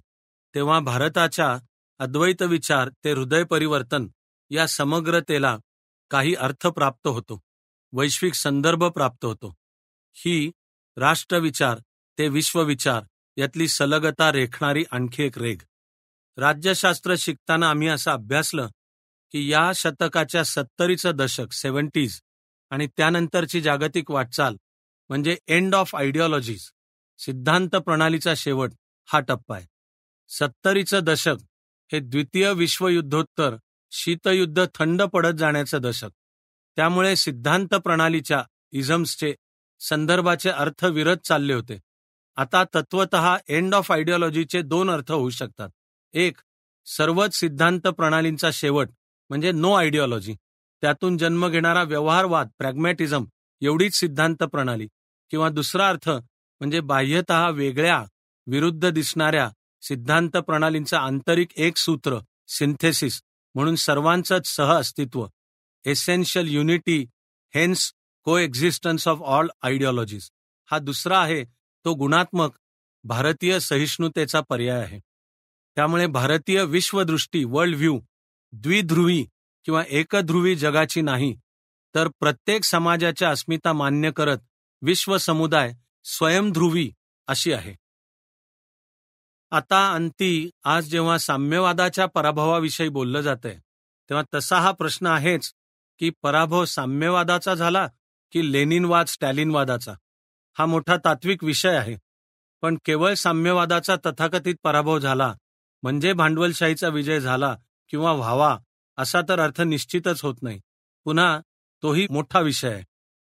A: तेव्हा भारताच्या अद्वैत विचार ते हृदय परिवर्तन या समग्रतेला काही अर्थ प्राप्त होतो, वैश्विक संदर्भ प्राप्त होतो. ही राष्ट्रविचार ते विश्वविचार यातली सलगता रेखणारी आणखी एक रेघ. राज्यशास्त्र शिकताना आम्ही असं अभ्यासलं की या शतकाच्या 70चं दशक 70s आणि त्यानंतरची जागतिक वाटचाल म्हणजे एंड ऑफ आयडिओलॉजीज, सिद्धांत प्रणालीचा शेवट हा टप्पा आहे. 70चं दशक हे द्वितीय विश्वयुद्धोत्तर शीतयुद्ध थंड पडत जाण्याचं दशक. त्यामुळे सिद्धांत प्रणालीच्या इझम्सचे संदर्भाचे अर्थ विरत चालले होते. आता तत्वतः एंड ऑफ आयडिओलॉजीचे 2 अर्थ होऊ शकतात. एक, सर्वच सिद्धांत प्रणालींचा शेवट म्हणजे नो आयडिओलॉजी, त्यातून जन्म घेणारा व्यवहारवाद, प्रॅग्मॅटिझम एवढीच सिद्धांत प्रणाली. किंवा दुसरा अर्थ म्हणजे बाह्यतः वेगळ्या विरुद्ध दिसणाऱ्या सिद्धांत प्रणालींचा आंतरिक एक सूत्र, सिंथेसिस, म्हणून सर्वांचंच सहअस्तित्व, एसेन्शियल युनिटी, हेन्स को एक्झिस्टन्स ऑफ ऑल आयडिओलॉजीज. हा दुसरा आहे तो गुणात्मक भारतीय सहिष्णुतेचा पर्याय आहे. त्यामुळे भारतीय विश्वदृष्टी, वर्ल्ड व्ह्यू द्विध्रुवी किंवा एकध्रुवी जगाची नाही, तर प्रत्येक समाजाच्या अस्मिता मान्य करत विश्व समुदाय स्वयंध्रुवी अशी आहे. आता अंती आज जेव्हा साम्यवादाच्या पराभवाविषयी बोललं जातंय, तेव्हा तसा हा प्रश्न आहेच की पराभव साम्यवादाचा झाला की लेनिनवाद, स्टॅलिनवादाचा. हा मोठा तात्विक विषय आहे. पण केवळ साम्यवादाचा तथाकथित पराभव झाला म्हणजे भांडवलशाहीचा विजय झाला किंवा व्हावा असा तर अर्थ निश्चितच होत नाही. पुन्हा तोही मोठा विषय आहे.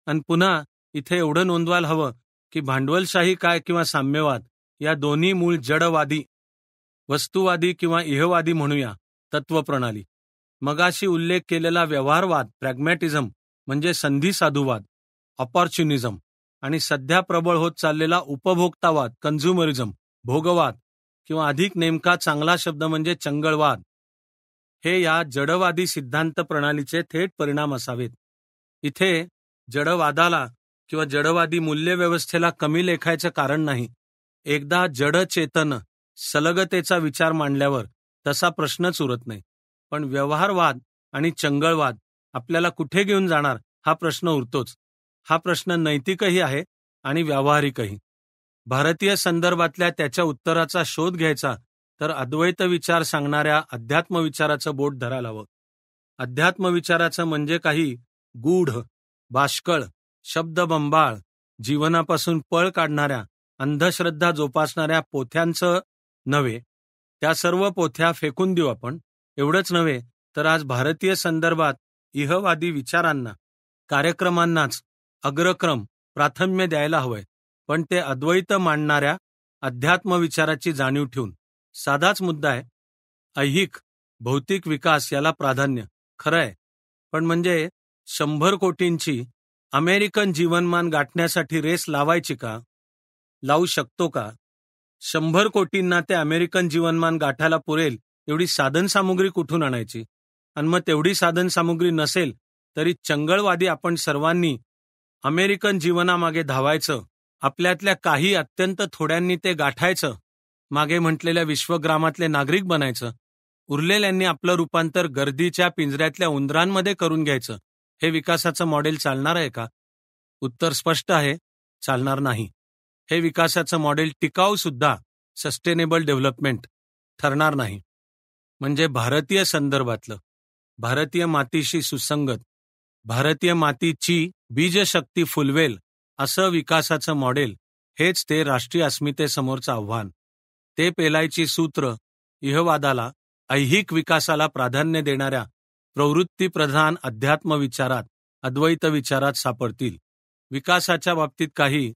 A: आणि पुन्हा इथे एवढं नोंदवायला हवं की भांडवलशाही काय किंवा साम्यवाद या दोन्ही मूळ जडवादी, वस्तुवादी किंवा इहवादी म्हणूया तत्वप्रणाली. मगाशी उल्लेख केलेला व्यवहारवाद, प्रॅग्मॅटिझम म्हणजे संधी साधूवाद, ऑपॉर्च्युनिझम, आणि सध्या प्रबळ होत चाललेला उपभोक्तावाद, कन्झ्युमरिझम, भोगवाद, किंवा अधिक नेमका चांगला शब्द म्हणजे चंगळवाद, हे या जडवादी सिद्धांत प्रणालीचे थेट परिणाम असावेत. इथे जडवादाला किंवा जडवादी मूल्यव्यवस्थेला कमी लेखायचं कारण नाही. एकदा जडचेतन सलगतेचा विचार मांडल्यावर तसा प्रश्नच उरत नाही. पण व्यवहारवाद आणि चंगळवाद आपल्याला कुठे घेऊन जाणार हा प्रश्न उरतोच. हा प्रश्न नैतिकही आहे आणि व्यावहारिकही. भारतीय संदर्भातल्या त्याच्या उत्तराचा शोध घ्यायचा तर अद्वैत विचार सांगणाऱ्या अध्यात्म विचाराचं बोट धरायला हवं. अध्यात्म विचाराचं म्हणजे काही गूढ, बाष्कळ, शब्दबंबाळ, जीवनापासून पळ काढणाऱ्या, अंधश्रद्धा जोपासणाऱ्या पोथ्यांचं नव्हे. त्या सर्व पोथ्या फेकून देऊ आपण. एवढंच नव्हे तर आज भारतीय संदर्भात इहवादी विचारांना, कार्यक्रमांनाच अग्रक्रम, प्राथम्य द्यायला हवंय. पण ते अद्वैत मांडणाऱ्या अध्यात्म विचाराची जाणीव ठेवून. साधाच मुद्दा आहे, ऐहिक भौतिक विकास याला प्राधान्य. खरं आहे, पण म्हणजे 100 कोटींची अमेरिकन जीवनमान गाठण्यासाठी रेस लावायची का? लावू शकतो का? 100 कोटींना ते अमेरिकन जीवनमान गाठायला पुरेल एवढी साधनसामुग्री कुठून आणायची? आणि मग तेवढी साधनसामुग्री नसेल तरी चंगळवादी आपण सर्वांनी अमेरिकन जीवनामागे धावायचं, आपल्यातल्या काही अत्यंत थोड्यांनी ते गाठायचं, मागे म्हटलेल्या विश्वग्रामातले नागरिक बनायचं, उरलेल्यांनी आपलं रूपांतर गर्दीच्या पिंजऱ्यातल्या उंदरांमध्ये करून घ्यायचं. हे विकासाचं मॉडेल चालणार आहे का? उत्तर स्पष्ट आहे, चालणार नाही. हे विकासाचं मॉडेल टिकाऊ सुद्धा, सस्टेनेबल डेव्हलपमेंट ठरणार नाही. म्हणजे भारतीय संदर्भातलं, भारतीय मातीशी सुसंगत, भारतीय मातीची बीजशक्ती फुलवेल असं विकासाचं मॉडेल, हेच ते राष्ट्रीय अस्मितेसमोरचं आव्हान. ते पेलायची सूत्र इहवादाला, ऐहिक विकासाला प्राधान्य देणाऱ्या प्रवृत्तीप्रधान अध्यात्म विचारात, अद्वैत विचारात सापडतील. विकासाच्या बाबतीत काही,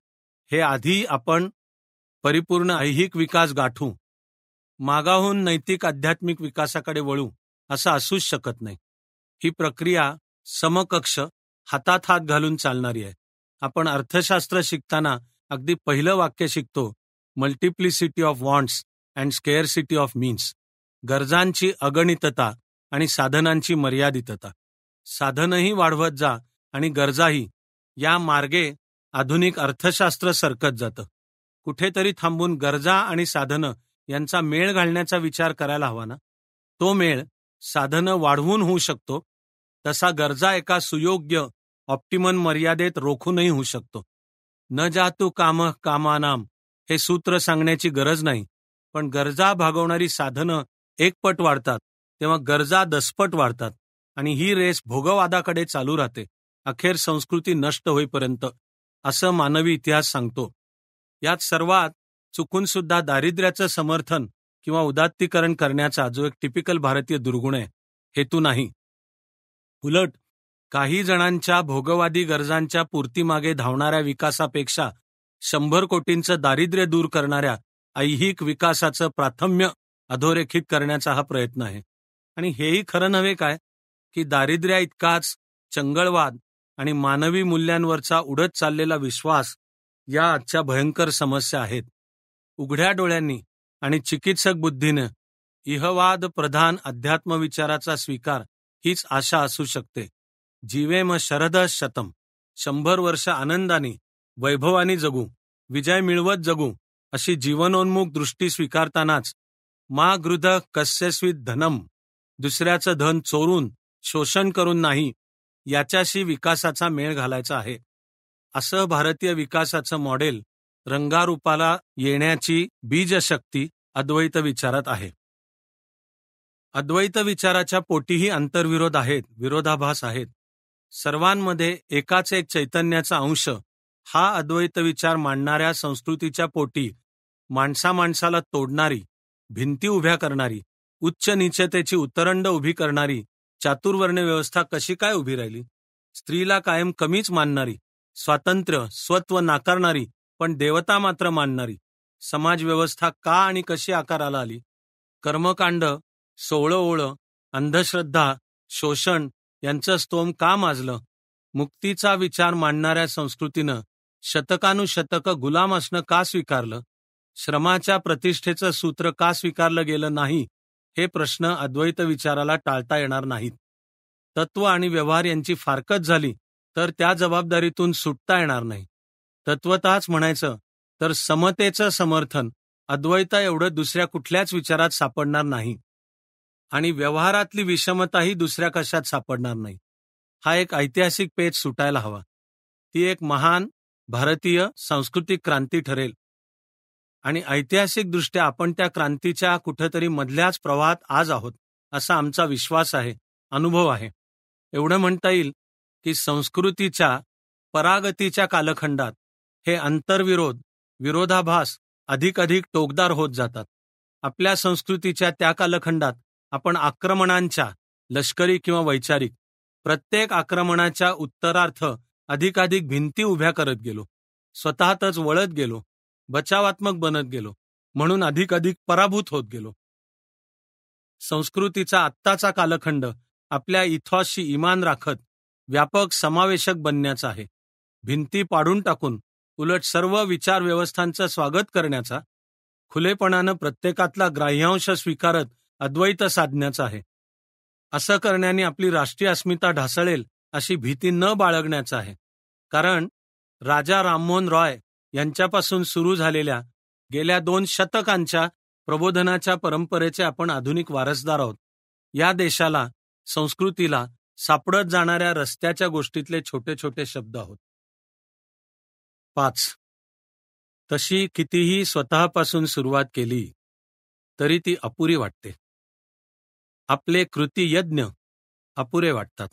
A: हे आधी आपण परिपूर्ण ऐहिक विकास गाठू, मागाहून नैतिक आध्यात्मिक विकासाकडे वळू असं असूच शकत नाही. ही प्रक्रिया समकक्ष, हातात हात घालून चालणारी आहे. आपण अर्थशास्त्र शिकताना अगदी पहिलं वाक्य शिकतो, multiplicity of wants and scarcity of means. गरजांची अगणितता आणि साधनांची मर्यादितता. साधनही वाढवत जा आणि गरजाही. या मार्गे आधुनिक अर्थशास्त्र सरकत जातं. कुठेतरी थांबून गरजा आणि साधनं यांचा मेळ घालण्याचा विचार करायला हवा ना. तो मेळ साधनं वाढवून होऊ शकतो, तसा गरजा एका सुयोग्य ऑप्टिमम मर्यादेत रोखूनही होऊ शकतो. न जातु कामः कामानाम हे सूत्र सांगण्याची गरज नाही, पण गरजा भागवणारी साधनं एकपट वाढतात तेव्हा गरजा दसपट वाढतात आणि ही रेस भोगवादाकडे चालू राहते, अखेर संस्कृती नष्ट होईपर्यंत, असं मानवी इतिहास सांगतो. यात सर्वात चुकून सुद्धा दारिद्र्याचं समर्थन किंवा उदात्तीकरण करण्याचा जो एक टिपिकल भारतीय दुर्गुण आहे, हेतू नाही. उलट काही जणांच्या भोगवादी गरजांच्या पूर्तीमागे धावणाऱ्या विकासापेक्षा 100 कोटींचं दारिद्र्य दूर करणाऱ्या ऐहिक विकासाचं प्राथम्य अधोरेखित करण्याचा हा प्रयत्न आहे. आणि हेही खरं नव्हे काय की दारिद्र्या इतकाच चंगळवाद आणि मानवी मूल्यांवरचा उडत चाललेला विश्वास या आजच्या भयंकर समस्या आहेत. उघड्या डोळ्यांनी आणि चिकित्सक बुद्धीनं इहवाद प्रधान अध्यात्मविचाराचा स्वीकार हीच आशा असू शकते. जीवेम शरदः शतम, 100 वर्ष आनंदाने वैभवाने जगू, विजय मिळवत जगू, अशी जीवनोन्मुख दृष्टी स्वीकारतानाच मा गृध कस्यस्वित धनम, दुसऱ्याचं धन चोरून शोषण करून नाही, याच्याशी विकासाचा मेळ घालायचा आहे. असं भारतीय विकासाचं मॉडेल रंगारूपाला येण्याची बीजशक्ती अद्वैत विचारात आहे. अद्वैत विचाराच्या पोटीही आंतरविरोध आहेत, विरोधाभास आहेत. सर्वांमध्ये एकाच एक चैतन्याचा अंश हा अद्वैत विचार मांडणाऱ्या संस्कृतीच्या पोटी माणसाला तोडणारी, भिंती उभ्या करणारी, उच्च नीचतेची उतरंड उभी करणारी चातुर्वर्ण व्यवस्था कशी काय उभी राहिली? स्त्रीला कायम कमीच मानणारी, स्वातंत्र्य स्वत्व नाकारणारी पण देवता मात्र मानणारी समाजव्यवस्था का आणि कशी आकाराला आली? कर्मकांड, सोवळं अंधश्रद्धा, शोषण यांचं स्तोम का माजलं? मुक्तीचा विचार मांडणाऱ्या संस्कृतीनं शतकानुशतकं गुलाम असणं का स्वीकारलं? श्रमाच्या प्रतिष्ठेचं सूत्र का स्वीकारलं गेलं नाही? हे प्रश्न अद्वैत विचाराला टाळता येणार नाहीत. तत्व आणि व्यवहार यांची फारकत झाली तर त्या जबाबदारीतून सुटता येणार नाही. तत्वतःच म्हणायचं तर समतेचं समर्थन अद्वैता एवढं दुसऱ्या कुठल्याच विचारात सापडणार नाही आणि व्यवहारातली विषमताही दुसऱ्या कशात सापडणार नाही. हा एक ऐतिहासिक पेच सुटायला हवा. ती एक महान भारतीय सांस्कृतिक क्रांती ठरेल आणि ऐतिहासिकदृष्ट्या आपण त्या क्रांतीच्या कुठेतरी मधल्याच प्रवाहात आज आहोत असा आमचा विश्वास आहे, अनुभव आहे. एवढं म्हणता येईल की संस्कृतीच्या परागतीच्या कालखंडात हे आंतरविरोध, विरोधाभास अधिक टोकदार होत जातात. आपल्या संस्कृतीच्या त्या कालखंडात आपण आक्रमणांच्या, लष्करी किंवा वैचारिक, प्रत्येक आक्रमणाच्या उत्तरार्थ अधिक भिंती उभ्या करत गेलो, स्वतःतच वळत गेलो, बचावात्मक बनत गेलो, म्हणून अधिक पराभूत होत गेलो. संस्कृतीचा आत्ताचा कालखंड आपल्या इथॉसशी इमान राखत व्यापक समावेशक बनण्याचा आहे. भिंती पाडून टाकून उलट सर्व विचार व्यवस्थांचं स्वागत करण्याचा, खुलेपणानं प्रत्येकातला ग्राह्यांश स्वीकारत अद्वैत साधण्याचा आहे. असं करण्याने आपली राष्ट्रीय अस्मिता ढासळेल अशी भीती न बाळगण्याचा आहे. कारण राजा राममोहन रॉय यांच्यापासून सुरू झालेल्या गेल्या 2 शतकांच्या प्रबोधनाच्या परंपरेचे आपण आधुनिक वारसदार आहोत. या देशाला, संस्कृतीला सापडत जाणाऱ्या रस्त्याच्या गोष्टीतले छोटे शब्द आहोत. 5. तशी कितीही स्वतःपासून सुरुवात केली तरी ती अपुरी वाटते. आपले कृती यज्ञ अपुरे वाटतात.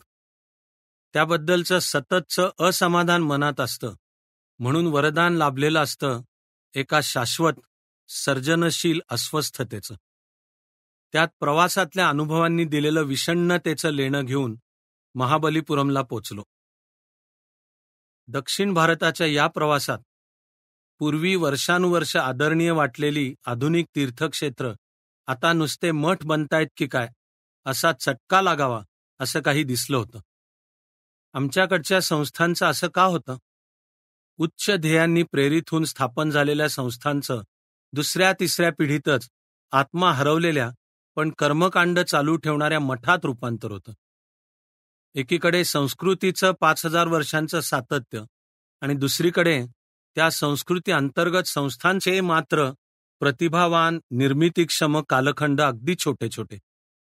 A: त्याबद्दलचं सततचं असमाधान मनात असतं. म्हणून वरदान लाभलेलं असतं एका शाश्वत सर्जनशील अस्वस्थतेचं. त्यात प्रवासातल्या अनुभवांनी दिलेलं विषण्णतेचं लेणं घेऊन महाबलीपुरमला पोचलो. दक्षिण भारताच्या या प्रवासात पूर्वी वर्षानुवर्ष आदरणीय वाटलेली आधुनिक तीर्थक्षेत्र आता नुसते मठ बनतायत की काय असा चटका लागावा असं काही दिसलं होतं. आमच्याकडच्या संस्थांचं असं का होतं? उच्च ध्येयांनी प्रेरित होऊन स्थापन झालेल्या संस्थांचं दुसऱ्या तिसऱ्या पिढीतच आत्मा हरवलेल्या पण कर्मकांड चालू ठेवणाऱ्या मठात रूपांतर होतं. एकीकडे संस्कृतीचं 5,000 वर्षांचं सातत्य आणि दुसरीकडे त्या संस्कृती अंतर्गत संस्थांचे मात्र प्रतिभावान निर्मितीक्षम कालखंड अगदी छोटे छोटे.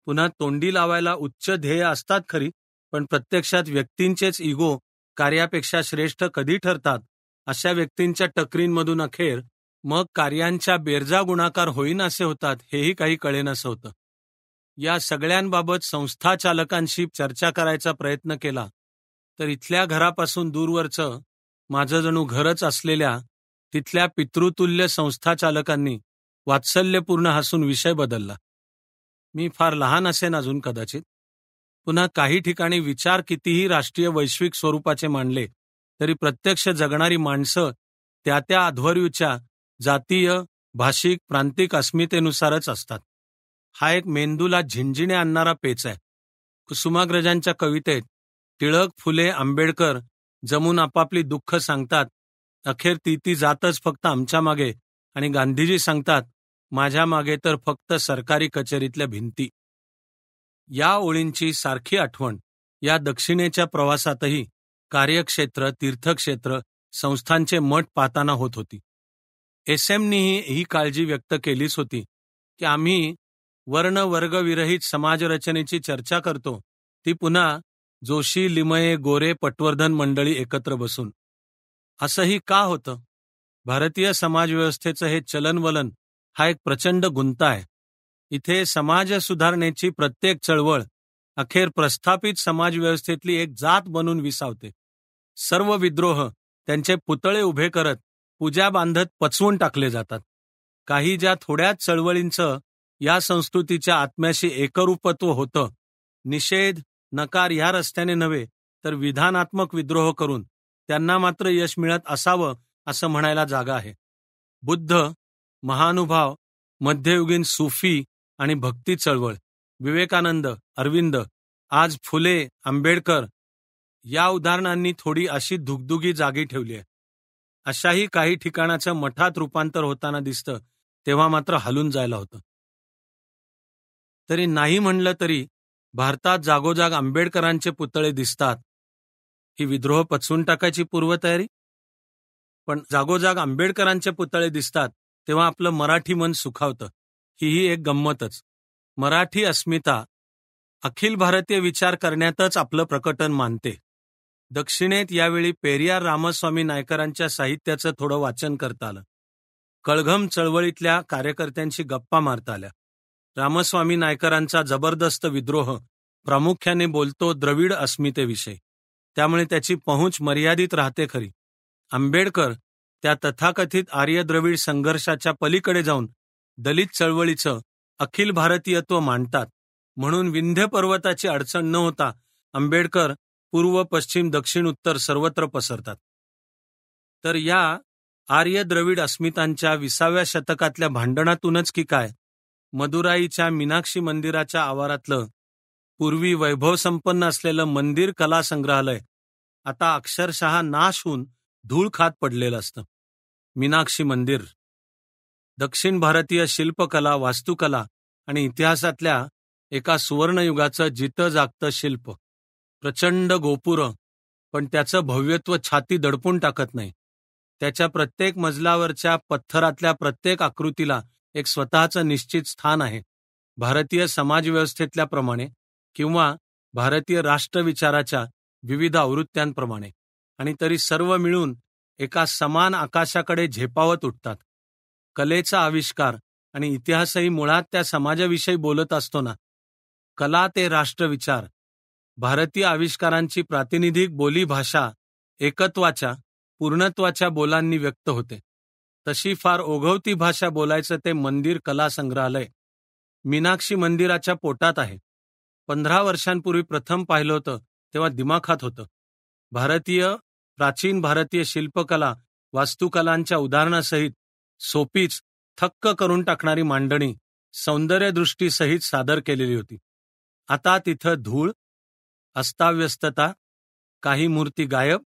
A: पुन्हा तोंडी लावायला उच्च ध्येय असतात खरी, पण प्रत्यक्षात व्यक्तींचेच इगो कार्यापेक्षा श्रेष्ठ कधी ठरतात, अशा व्यक्तींच्या टकरींमधून अखेर मग कार्यांच्या बेरजा गुणाकार होईनासे होतात, हेही काही कळेनासं होतं. या सगळ्यांबाबत संस्था चालकांशी चर्चा करायचा प्रयत्न केला तर इथल्या घरापासून दूरवरचं माझं जणू घरच असलेल्या तिथल्या पितृतुल्य संस्था चालकांनी वात्सल्यपूर्ण हसून विषय बदलला. मी फार लहान असेन अजून कदाचित. पुन्हा काही ठिकाणी विचार कितीही राष्ट्रीय वैश्विक स्वरूपाचे मांडले तरी प्रत्यक्ष जगणारी माणसं त्या त्या अध्वर्यूच्या जातीय भाषिक प्रांतिक अस्मितेनुसारच असतात. हा एक मेंदूला झिंझिणे आणणारा पेच आहे. कुसुमाग्रजांच्या कवितेत टिळक फुले आंबेडकर जमून आपापली दुःख सांगतात, अखेर ती जातच फक्त आमच्या मागे, आणि गांधीजी सांगतात, माझ्या मागे तर फक्त सरकारी कचेरीतल्या भिंती. या ओळींची सारखी आठवण या दक्षिणेच्या प्रवासातही कार्यक्षेत्र तीर्थक्षेत्र संस्थांचे मठ पाहताना होत होती. एसएमनीही ही काळजी व्यक्त केलीच होती की आम्ही वर्ण वर्गविरहित समाजरचनेची चर्चा करतो ती पुन्हा जोशी लिमये गोरे पटवर्धन मंडळी एकत्र बसून. असंही का होतं? भारतीय समाजव्यवस्थेचं हे चलनवलन हा एक प्रचंड गुंता आहे. इथे समाज सुधारणेची प्रत्येक चळवळ अखेर प्रस्थापित समाजव्यवस्थेतली एक जात बनून विसावते. सर्व विद्रोह त्यांचे पुतळे उभे करत पूजा बांधत पचवून टाकले जातात. काही ज्या थोड्याच चळवळींचं या संस्कृतीच्या आत्म्याशी एकरूपत्व होतं, निषेध नकार या रस्त्याने नव्हे तर विधानात्मक विद्रोह करून त्यांना मात्र यश मिळत असावं असं म्हणायला जागा आहे. बुद्ध, महानुभाव, मध्ययुगीन सूफी आणि भक्ती चळवळ, विवेकानंद, अरविंद, आज फुले, आंबेडकर या उदाहरणांनी थोडी अशी दुगदुगी जागी ठेवली आहे. अशाही काही ठिकाणाचं मठात रूपांतर होताना दिसतं, तेव्हा मात्र हलून जायला होतं. तरी नाही म्हणलं तरी भारतात जागोजाग आंबेडकरांचे पुतळे दिसतात. ही विद्रोह पचवून टाकायची पूर्वतयारी? पण जागोजाग आंबेडकरांचे पुतळे दिसतात तेव्हा आपलं मराठी मन सुखावतं. ही एक गंमतच. मराठी अस्मिता अखिल भारतीय विचार करण्यातच आपलं प्रकटन मानते. दक्षिणेत यावेळी पेरियार रामस्वामी नायकरांच्या साहित्याचं थोडं वाचन करता आलं. कळघम चळवळीतल्या कार्यकर्त्यांशी गप्पा मारता आल्या. रामस्वामी नायकरांचा जबरदस्त विद्रोह प्रामुख्याने बोलतो द्रविड अस्मितेविषयी, त्यामुळे त्याची पहुंच मर्यादित राहते खरी. आंबेडकर त्या तथाकथित आर्य द्रविड संघर्षाच्या पलीकडे जाऊन दलित चळवळीचं अखिल भारतीयत्व मांडतात. म्हणून विंध्य पर्वताची अडचण न होता आंबेडकर पूर्व पश्चिम दक्षिण उत्तर सर्वत्र पसरतात. तर या आर्य द्रविड अस्मितांच्या 20व्या शतकातल्या भांडणातूनच की काय मदुराईच्या मीनाक्षी मंदिराच्या आवारातलं पूर्वी वैभवसंपन्न असलेलं मंदिर कला संग्रहालय आता अक्षरशः नाश होऊन धूळ खात पडलेलं असतं. मीनाक्षी मंदिर दक्षिण भारतीय शिल्पकला, वास्तुकला आणि इतिहासातल्या एका सुवर्णयुगाचं जितं जागतं शिल्प. प्रचंड गोपुरं, पण त्याचं भव्यत्व छाती दडपून टाकत नाही. त्याच्या प्रत्येक मजलावरच्या पत्थरातल्या प्रत्येक आकृतीला एक स्वतःचं निश्चित स्थान आहे. भारतीय समाजव्यवस्थेतल्या प्रमाणे किंवा भारतीय राष्ट्रविचाराच्या विविध आवृत्त्यांप्रमाणे, आणि तरी सर्व मिळून एका समान आकाशाकडे झेपावत उठतात. कलेचा आविष्कार आणि इतिहासही मुळात त्या समाजाविषयी बोलत असतो ना. कला ते राष्ट्रविचार, भारतीय आविष्कारांची प्रातिनिधिक बोली भाषा एकत्वाच्या पूर्णत्वाच्या बोलांनी व्यक्त होते. तशी फार ओघवती भाषा बोलायचं ते मंदिर कला संग्रहालय मीनाक्षी मंदिराच्या पोटात आहे. 15 वर्षांपूर्वी प्रथम पाहिलं होतं तेव्हा दिमाखात होतं. प्राचीन भारतीय शिल्पकला वास्तुकलांच्या उदाहरणासहित सोपीच थक्क करून टाकणारी मांडणी सौंदर्यदृष्टीसहित सादर केलेली होती. आता तिथं धूळ, अस्ताव्यस्तता, काही मूर्ती गायब,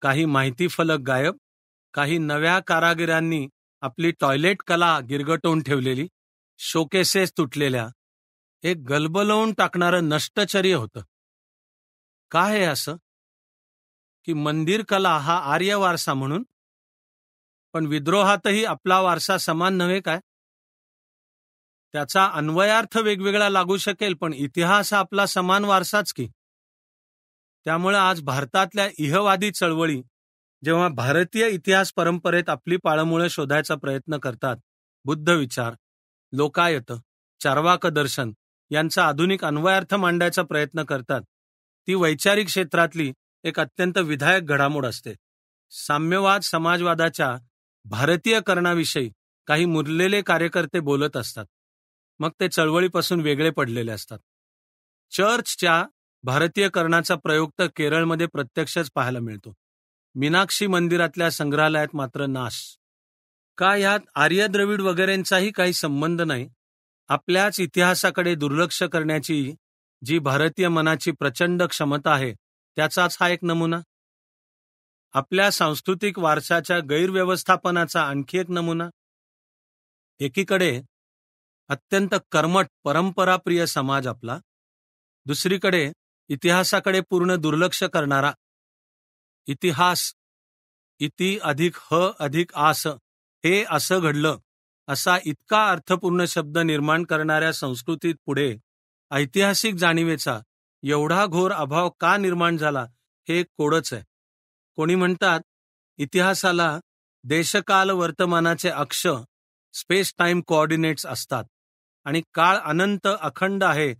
A: काही माहिती फलक गायब, काही नव्या कारागिरांनी आपली टॉयलेट कला गिरगटवून ठेवलेली, शोकेसेस तुटलेल्या, एक गलबलवून टाकणारं नष्टचर्य होतं. काय आहे असं की मंदिर कला हा आर्य वारसा म्हणून, पण विद्रोहातही आपला वारसा समान नव्हे काय? त्याचा अन्वयार्थ वेगवेगळा लागू शकेल, पण इतिहास हा आपला समान वारसाच की. त्यामुळे आज भारतातल्या इहवादी चळवळी जेव्हा भारतीय इतिहास परंपरेत आपली पाळंमुळं शोधायचा प्रयत्न करतात, बुद्ध विचार, लोकायत, चार्वाक दर्शन यांचा आधुनिक अन्वयार्थ मांडायचा प्रयत्न करतात, ती वैचारिक क्षेत्रातली एक अत्यंत विधायक घडामोड असते. साम्यवाद समाजवादाच्या भारतीयकरणाविषयी काही मुरलेले कार्यकर्ते बोलत असतात, मग ते चळवळीपासून वेगळे पडलेले असतात. चर्चच्या भारतीयकरणाचा प्रयोग तर केरळमध्ये प्रत्यक्षच पाहायला मिळतो. मीनाक्षी मंदिरातल्या संग्रहालयात मात्र नाश. का यात आर्य द्रविड वगैरेंचाही काही संबंध नाही? आपल्याच इतिहासाकडे दुर्लक्ष करण्याची जी भारतीय मनाची प्रचंड क्षमता आहे, त्याचाच हा एक नमुना. आपल्या सांस्कृतिक वारशाच्या गैरव्यवस्थापनाचा आणखी एक नमुना. एकीकडे अत्यंत कर्मठ परंपराप्रिय समाज आपला, दुसरीकडे इतिहासाकडे पूर्ण दुर्लक्ष करणारा, इतिहास इति अधिक ह अधिक आस, हे असं घडलं असा इतका अर्थपूर्ण शब्द निर्माण करणाऱ्या संस्कृतीत पुढे ऐतिहासिक जाणीवेचा एवढा घोर अभाव का निर्माण झाला, हे कोडच आहे. कोणी म्हणतात इतिहासाला देशकाल वर्तमानाचे अक्ष, स्पेस टाइम कोऑर्डिनेट्स असतात आणि काळ अनंत अखंड आहे.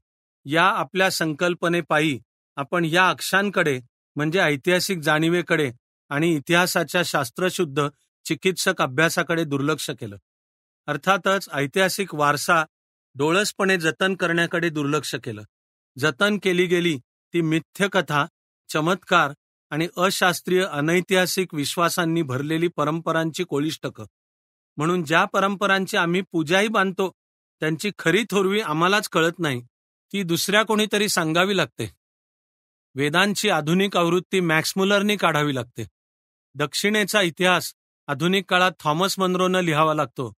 A: या आपल्या संकल्पनेपायी आपण या अक्षांकडे म्हणजे ऐतिहासिक जाणीवेकडे आणि इतिहासाच्या शास्त्रशुद्ध चिकित्सक अभ्यासाकडे दुर्लक्ष केलं. अर्थातच ऐतिहासिक वारसा डोळसपणे जतन करण्याकडे दुर्लक्ष केलं. जतन केली गेली ती मिथ्यकथा, चमत्कार आणि अशास्त्रीय अनैतिहासिक विश्वासांनी भरलेली परंपरांची कोळिष्टकं. म्हणून ज्या परंपरांची आम्ही पूजाही बांधतो, त्यांची खरी थोरवी आम्हालाच कळत नाही, ती दुसऱ्या कोणीतरी सांगावी लागते. वेदांची आधुनिक आवृत्ती मॅक्स मुलरनी काढावी लागते. दक्षिणेचा इतिहास आधुनिक काळात थॉमस मनरोनं लिहावा लागतो,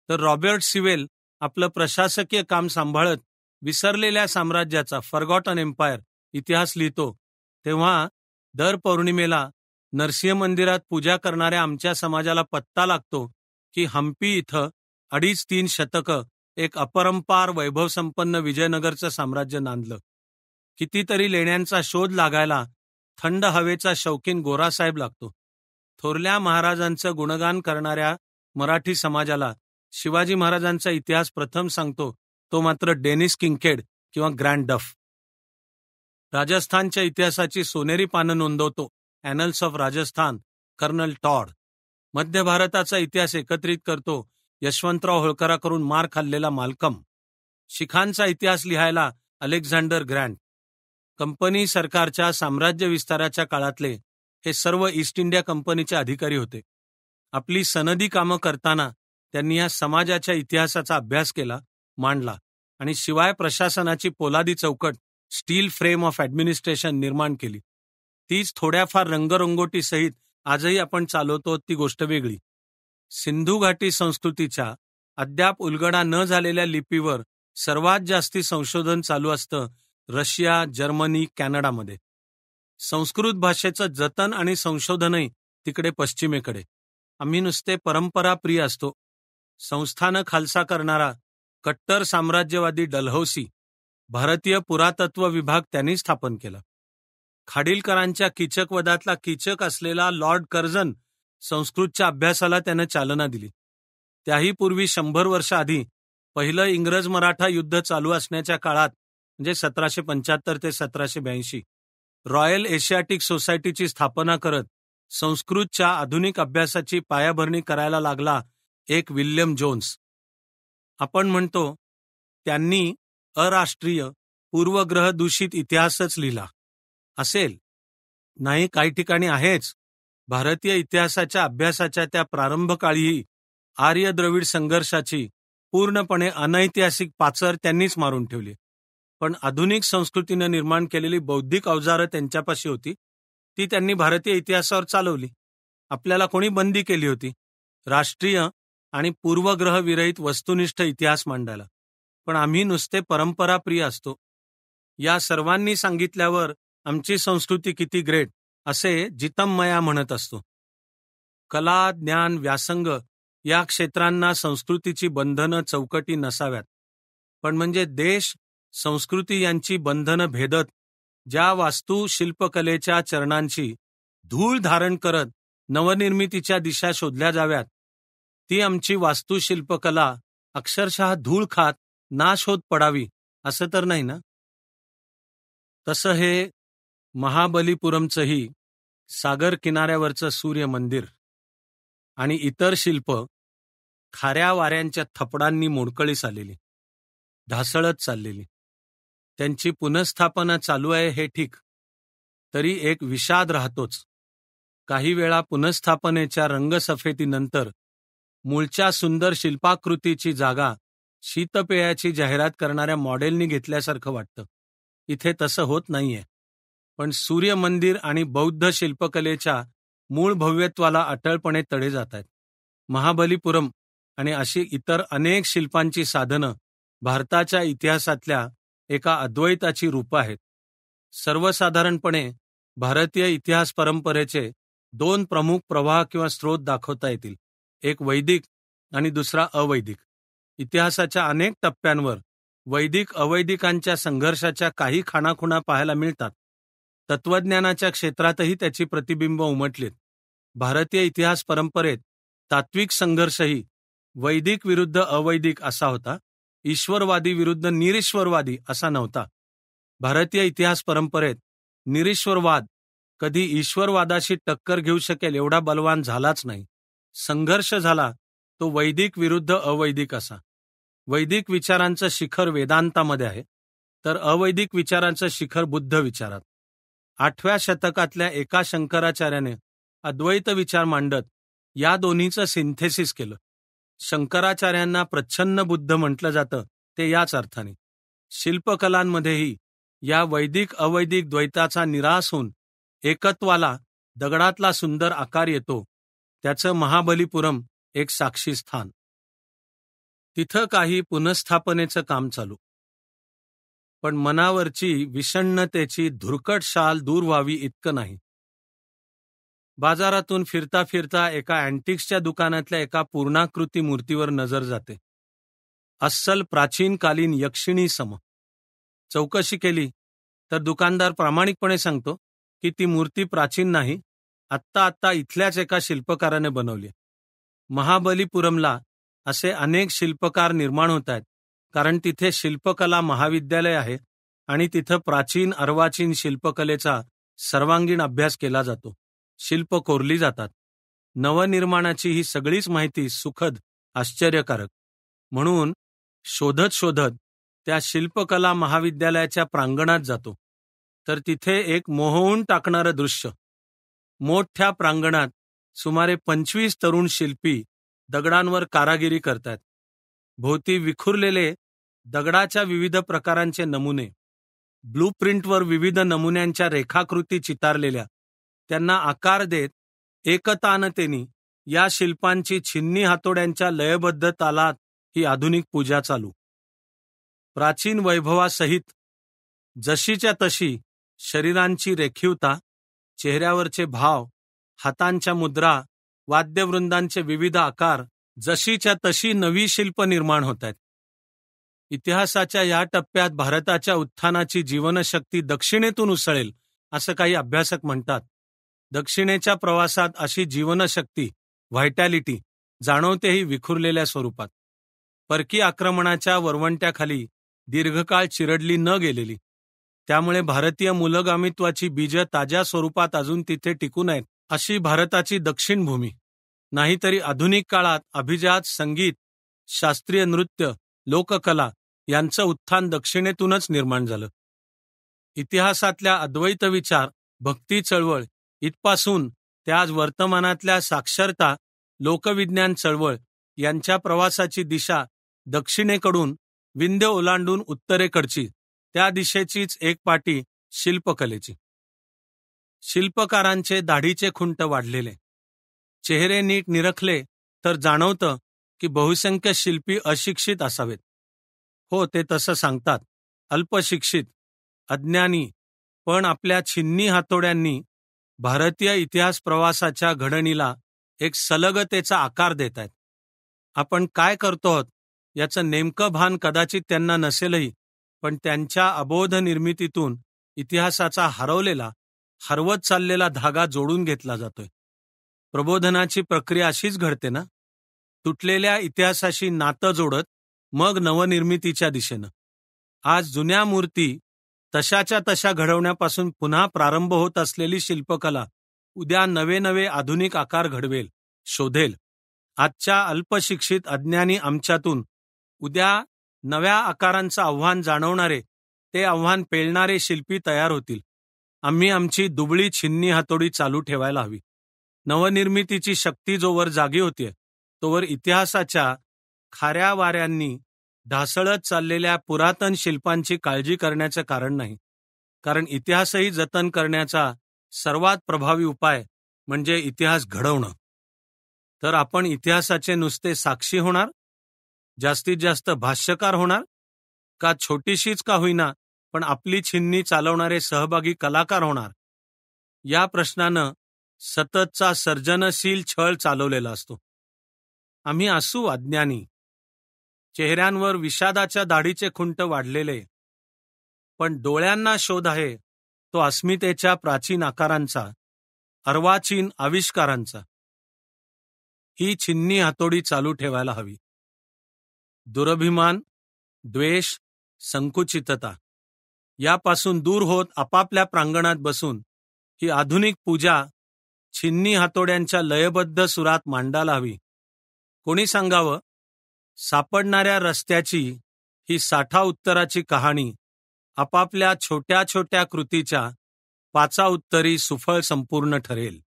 A: तर रॉबर्ट सिवेल आपलं प्रशासकीय काम सांभाळत विसरलेल्या साम्राज्याचा, फॉरगॉटन एम्पायर, इतिहास लिहितो. तेव्हा दर पौर्णिमेला नरसिंह मंदिरात पूजा करणाऱ्या आमच्या समाजाला पत्ता लागतो की हम्पी इथं 2.5-3 शतकं एक अपरंपार वैभवसंपन्न विजयनगरचं साम्राज्य नांदलं. कितीतरी लेण्यांचा शोध लागायला थंड हवेचा शौकीन गोरासाहेब लागतो. थोरल्या महाराजांचं गुणगान करणाऱ्या मराठी समाजाला शिवाजी महाराजांचा इतिहास प्रथम सांगतो तो मात्र डेनिस किंकेड किंवा ग्रँड डफ. राजस्थानच्या इतिहासाची सोनेरी पानं नोंदवतो ॲनल्स ऑफ राजस्थान कर्नल टॉड. मध्य भारताचा इतिहास एकत्रित करतो यशवंतराव होळकराकडून मार खाल्लेला माल्कम. शिखांचा इतिहास लिहायला अलेक्झांडर ग्रँट. कंपनी सरकारच्या साम्राज्य विस्ताराच्या काळातले हे सर्व ईस्ट इंडिया कंपनीचे अधिकारी होते. आपली सनदी कामं करताना त्यांनी या समाजाच्या इतिहासाचा अभ्यास केला, मांडला आणि शिवाय प्रशासनाची पोलादी चौकट, स्टील फ्रेम ऑफ ॲडमिनिस्ट्रेशन निर्माण केली. तीच थोड्याफार रंगरंगोटीसहित आजही आपण चालवतो ती गोष्ट वेगळी. सिंधू घाटी संस्कृतीच्या अद्याप उलगडा न झालेल्या लिपीवर सर्वात जास्ती संशोधन चालू असतं रशिया, जर्मनी, कॅनडामध्ये. संस्कृत भाषेचं जतन आणि संशोधनही तिकडे पश्चिमेकडे. आम्ही नुसते परंपरा प्रिय असतो. संस्थानं खालसा करणारा कट्टर साम्राज्यवादी डलहौसी भारतीय पुरातत्व विभाग त्यांनी स्थापन केला. खाडीलकरांच्या कीचकवधातला कीचक असलेला लॉर्ड कर्झन संस्कृतच्या अभ्यासाला त्यानं चालना दिली. त्याही पूर्वी 100 वर्ष आधी पहिलं इंग्रज मराठा युद्ध चालू असण्याच्या काळात म्हणजे 1775 ते 1782 रॉयल एशियाटिक सोसायटीची स्थापना करत संस्कृतच्या आधुनिक अभ्यासाची पायाभरणी करायला लागला एक विल्यम जोन्स. आपण म्हणतो त्यांनी अराष्ट्रीय पूर्वग्रह दूषित इतिहासच लिहिला असेल. नाही, काही ठिकाणी आहेच. भारतीय इतिहासाच्या अभ्यासाच्या त्या प्रारंभकाळीही आर्य द्रविड संघर्षाची पूर्णपणे अनैतिहासिक पाचर त्यांनीच मारून ठेवली. पण आधुनिक संस्कृतीनं निर्माण केलेली बौद्धिक अवजारं त्यांच्यापाशी होती, ती त्यांनी भारतीय इतिहासावर चालवली. आपल्याला कोणी बंदी केली होती? राष्ट्रीय आणि पूर्वग्रह विरहित वस्तुनिष्ठ इतिहास मांडायला. पण आम्ही नुसते परंपराप्रिय असतो. या सर्वांनी सांगितल्यावर आमची संस्कृती किती ग्रेट असे जितममया म्हणत असतो. कला, ज्ञान, व्यासंग या क्षेत्रांना संस्कृतीची बंधनं चौकटी नसाव्यात. पण म्हणजे देश, संस्कृती यांची बंधनं भेदत ज्या वास्तू शिल्पकलेच्या चरणांची धूळ धारण करत नवनिर्मितीच्या दिशा शोधल्या जाव्यात, ती आमची वास्तुशिल्पकला अक्षरशः धूळ खात नाश होत पडावी असं तर नाही ना? तसं हे महाबलीपुरमचंही सागर किनाऱ्यावरचं सूर्य मंदिर आणि इतर शिल्प खाऱ्या वाऱ्यांच्या थपडांनी मोडकळीस आलेली, ढासळत चाललेली. त्यांची पुनःस्थापना चालू आहे हे ठीक, तरी एक विषाद राहतोच. काही वेळा पुनःस्थापनेच्या रंगसफेतीनंतर मूळच्या सुंदर शिल्पाकृतीची जागा शीतपेयाची जाहिरात करणाऱ्या मॉडेलनी घेतल्यासारखं वाटतं. इथे तसं होत नाहीये. पण सूर्यमंदिर आणि बौद्ध शिल्पकलेच्या मूळ भव्यत्वाला अटळपणे तडे जात आहेत. महाबलीपुरम आणि अशी इतर अनेक शिल्पांची साधनं भारताच्या इतिहासातल्या एका अद्वैताची रूपं आहेत. सर्वसाधारणपणे भारतीय इतिहास परंपरेचे 2 प्रमुख प्रवाह किंवा स्रोत दाखवता येतील. एक वैदिक आणि दुसरा अवैदिक. इतिहासाच्या अनेक टप्प्यांवर वैदिक अवैदिकांच्या संघर्षाच्या काही खाणाखुणा पाहायला मिळतात. तत्वज्ञानाच्या क्षेत्रातही त्याची प्रतिबिंब उमटलीत. भारतीय इतिहास परंपरेत तात्विक संघर्षही वैदिक विरुद्ध अवैदिक असा होता, ईश्वरवादी विरुद्ध निरीश्वरवादी असा नव्हता. भारतीय इतिहास परंपरेत निरीश्वरवाद कधी ईश्वरवादाशी टक्कर घेऊ शकेल एवढा बलवान झालाच नाही. संघर्ष झाला तो वैदिक विरुद्ध अवैदिक असा. वैदिक विचारांचं शिखर वेदांतामध्ये आहे, तर अवैदिक विचारांचं शिखर बुद्ध विचारात. 8व्या शतकातल्या एका शंकराचार्याने अद्वैत विचार मांडत या दोन्हीचं सिंथेसिस केलं. शंकराचार्यांना प्रच्छन्न बुद्ध म्हटलं जातं ते याच अर्थाने. शिल्पकलांमध्येही या वैदिक अवैदिक द्वैताचा निराश होऊन एकत्वाला दगडातला सुंदर आकार येतो. त्याचं महाबलीपुरम एक साक्षी स्थान. तिथं काही पुनःस्थापनेचं काम चालू. पण मनावरची विषण्णतेची धुरकट शाल दूर व्हावी इतकं नाही. बाजारातून फिरता फिरता एका अँटिक्सच्या दुकानातल्या एका पूर्णाकृती मूर्तीवर नजर जाते. अस्सल प्राचीनकालीन यक्षिणी सम. चौकशी केली तर दुकानदार प्रामाणिकपणे सांगतो की ती मूर्ती प्राचीन नाही, आत्ता इथल्याच एका शिल्पकाराने बनवली. महाबलीपुरमला असे अनेक शिल्पकार निर्माण होत आहेत कारण तिथे शिल्पकला महाविद्यालय आहे आणि तिथं प्राचीन अर्वाचीन शिल्पकलेचा सर्वांगीण अभ्यास केला जातो. शिल्प कोरली जातात. नवनिर्माणाची ही सगळीच माहिती सुखद, आश्चर्यकारक. म्हणून शोधत शोधत त्या शिल्पकला महाविद्यालयाच्या प्रांगणात जातो तर तिथे एक मोहवून टाकणारं दृश्य. मोठ्या प्रांगणात सुमारे 25 तरुण शिल्पी दगडांवर कारागिरी करतात. भोवती विखुरलेले दगडाच्या विविध प्रकारांचे नमुने, ब्लूप्रिंटवर विविध नमुन्यांच्या रेखाकृती चितारलेल्या, त्यांना आकार देत एकतानतेने या शिल्पांची छिन्नी हातोड्यांच्या लयबद्ध तालात ही आधुनिक पूजा चालू. प्राचीन वैभवासहित जशीच्या तशी शरीरांची रेखीवता, चेहऱ्यावरचे भाव, हातांच्या मुद्रा, वाद्यवृंदांचे विविध आकार, जशीच्या तशी नवी शिल्प निर्माण होत आहेत. इतिहासाच्या या टप्प्यात भारताच्या उत्थानाची जीवनशक्ती दक्षिणेतून उसळेल असं काही अभ्यासक म्हणतात. दक्षिणेच्या प्रवासात अशी जीवनशक्ती, व्हायटॅलिटी जाणवतेही विखुरलेल्या स्वरूपात. परकी आक्रमणाच्या वरवंट्याखाली दीर्घकाळ चिरडली न गेलेली. त्यामुळे भारतीय मूलगामित्वाची बीजं ताज्या स्वरूपात अजून तिथे टिकून आहेत अशी भारताची दक्षिण भूमी. नाहीतरी आधुनिक काळात अभिजात संगीत, शास्त्रीय नृत्य, लोककला यांचं उत्थान दक्षिणेतूनच निर्माण झालं. इतिहासातल्या अद्वैत विचार, भक्ती चळवळ इथपासून ते आज वर्तमानातल्या साक्षरता, लोकविज्ञान चळवळ यांच्या प्रवासाची दिशा दक्षिणेकडून विंध्य ओलांडून उत्तरेकडची, त्या दिशेचीच एक पाटी शिल्पकलेची. शिल्पकारांचे दाढीचे खुंट वाढलेले, चेहरे नीट निरखले तर जाणवतं की बहुसंख्य शिल्पी अशिक्षित असावेत. हो, ते तसं सांगतात, अल्पशिक्षित, अज्ञानी, पण आपल्या छिन्नी हातोड्यांनी भारतीय इतिहास प्रवासाच्या घडणीला एक सलगतेचा आकार देत आहेत. आपण काय करतो आहोत याचं नेमकं भान कदाचित त्यांना नसेलही, पण त्यांच्या अबोध निर्मितीतून इतिहासाचा हरवत चाललेला धागा जोडून घेतला जातोय. प्रबोधनाची प्रक्रिया अशीच घडते ना, तुटलेल्या इतिहासाशी नातं जोडत मग नवनिर्मितीच्या दिशेनं. आज जुन्या मूर्ती तशाच्या तशा घडवण्यापासून पुन्हा प्रारंभ होत असलेली शिल्पकला उद्या नवे नवे आधुनिक आकार घडवेल, शोधेल. आजच्या अल्पशिक्षित अज्ञानी आमच्यातून उद्या नव्या आकारांचं आव्हान जाणवणारे, ते आव्हान पेलणारे शिल्पी तयार होतील. आम्ही आमची दुबळी छिन्नी हातोडी चालू ठेवायला हवी. नवनिर्मितीची शक्ती जोवर जागी होतीये तोवर इतिहासाच्या खाऱ्या वाऱ्यांनी ढासळत चाललेल्या पुरातन शिल्पांची काळजी करण्याचं कारण नाही. कारण इतिहासही जतन करण्याचा सर्वात प्रभावी उपाय म्हणजे इतिहास घडवणं. तर आपण इतिहासाचे नुसते साक्षी होणार, जास्तीत जास्त भाष्यकार होणार, का छोटीशीच का होईना पण आपली छिन्नी चालवणारे सहभागी कलाकार होणार? या प्रश्नानं सततचा सर्जनशील छळ चालवलेला असतो. आम्ही असू अज्ञानी, चेहऱ्यांवर विषादाच्या दाढीचे खुंट वाढलेले, पण डोळ्यांना शोध आहे तो अस्मितेच्या प्राचीन आकारांचा, अर्वाचीन आविष्कारांचा. ही छिन्नी हातोडी चालू ठेवायला हवी. दुरभिमान, द्वेष, संकुचितता यापासून दूर होत आपापल्या प्रांगणात बसून ही आधुनिक पूजा छिन्नी हातोड्यांच्या लयबद्ध सुरात मांडायला हवी. कोणी सांगावं, सापडणाऱ्या रस्त्याची ही साठा उत्तराची कहाणी आपापल्या छोट्या छोट्या कृतीच्या पाचा उत्तरी सुफळ संपूर्ण ठरेल.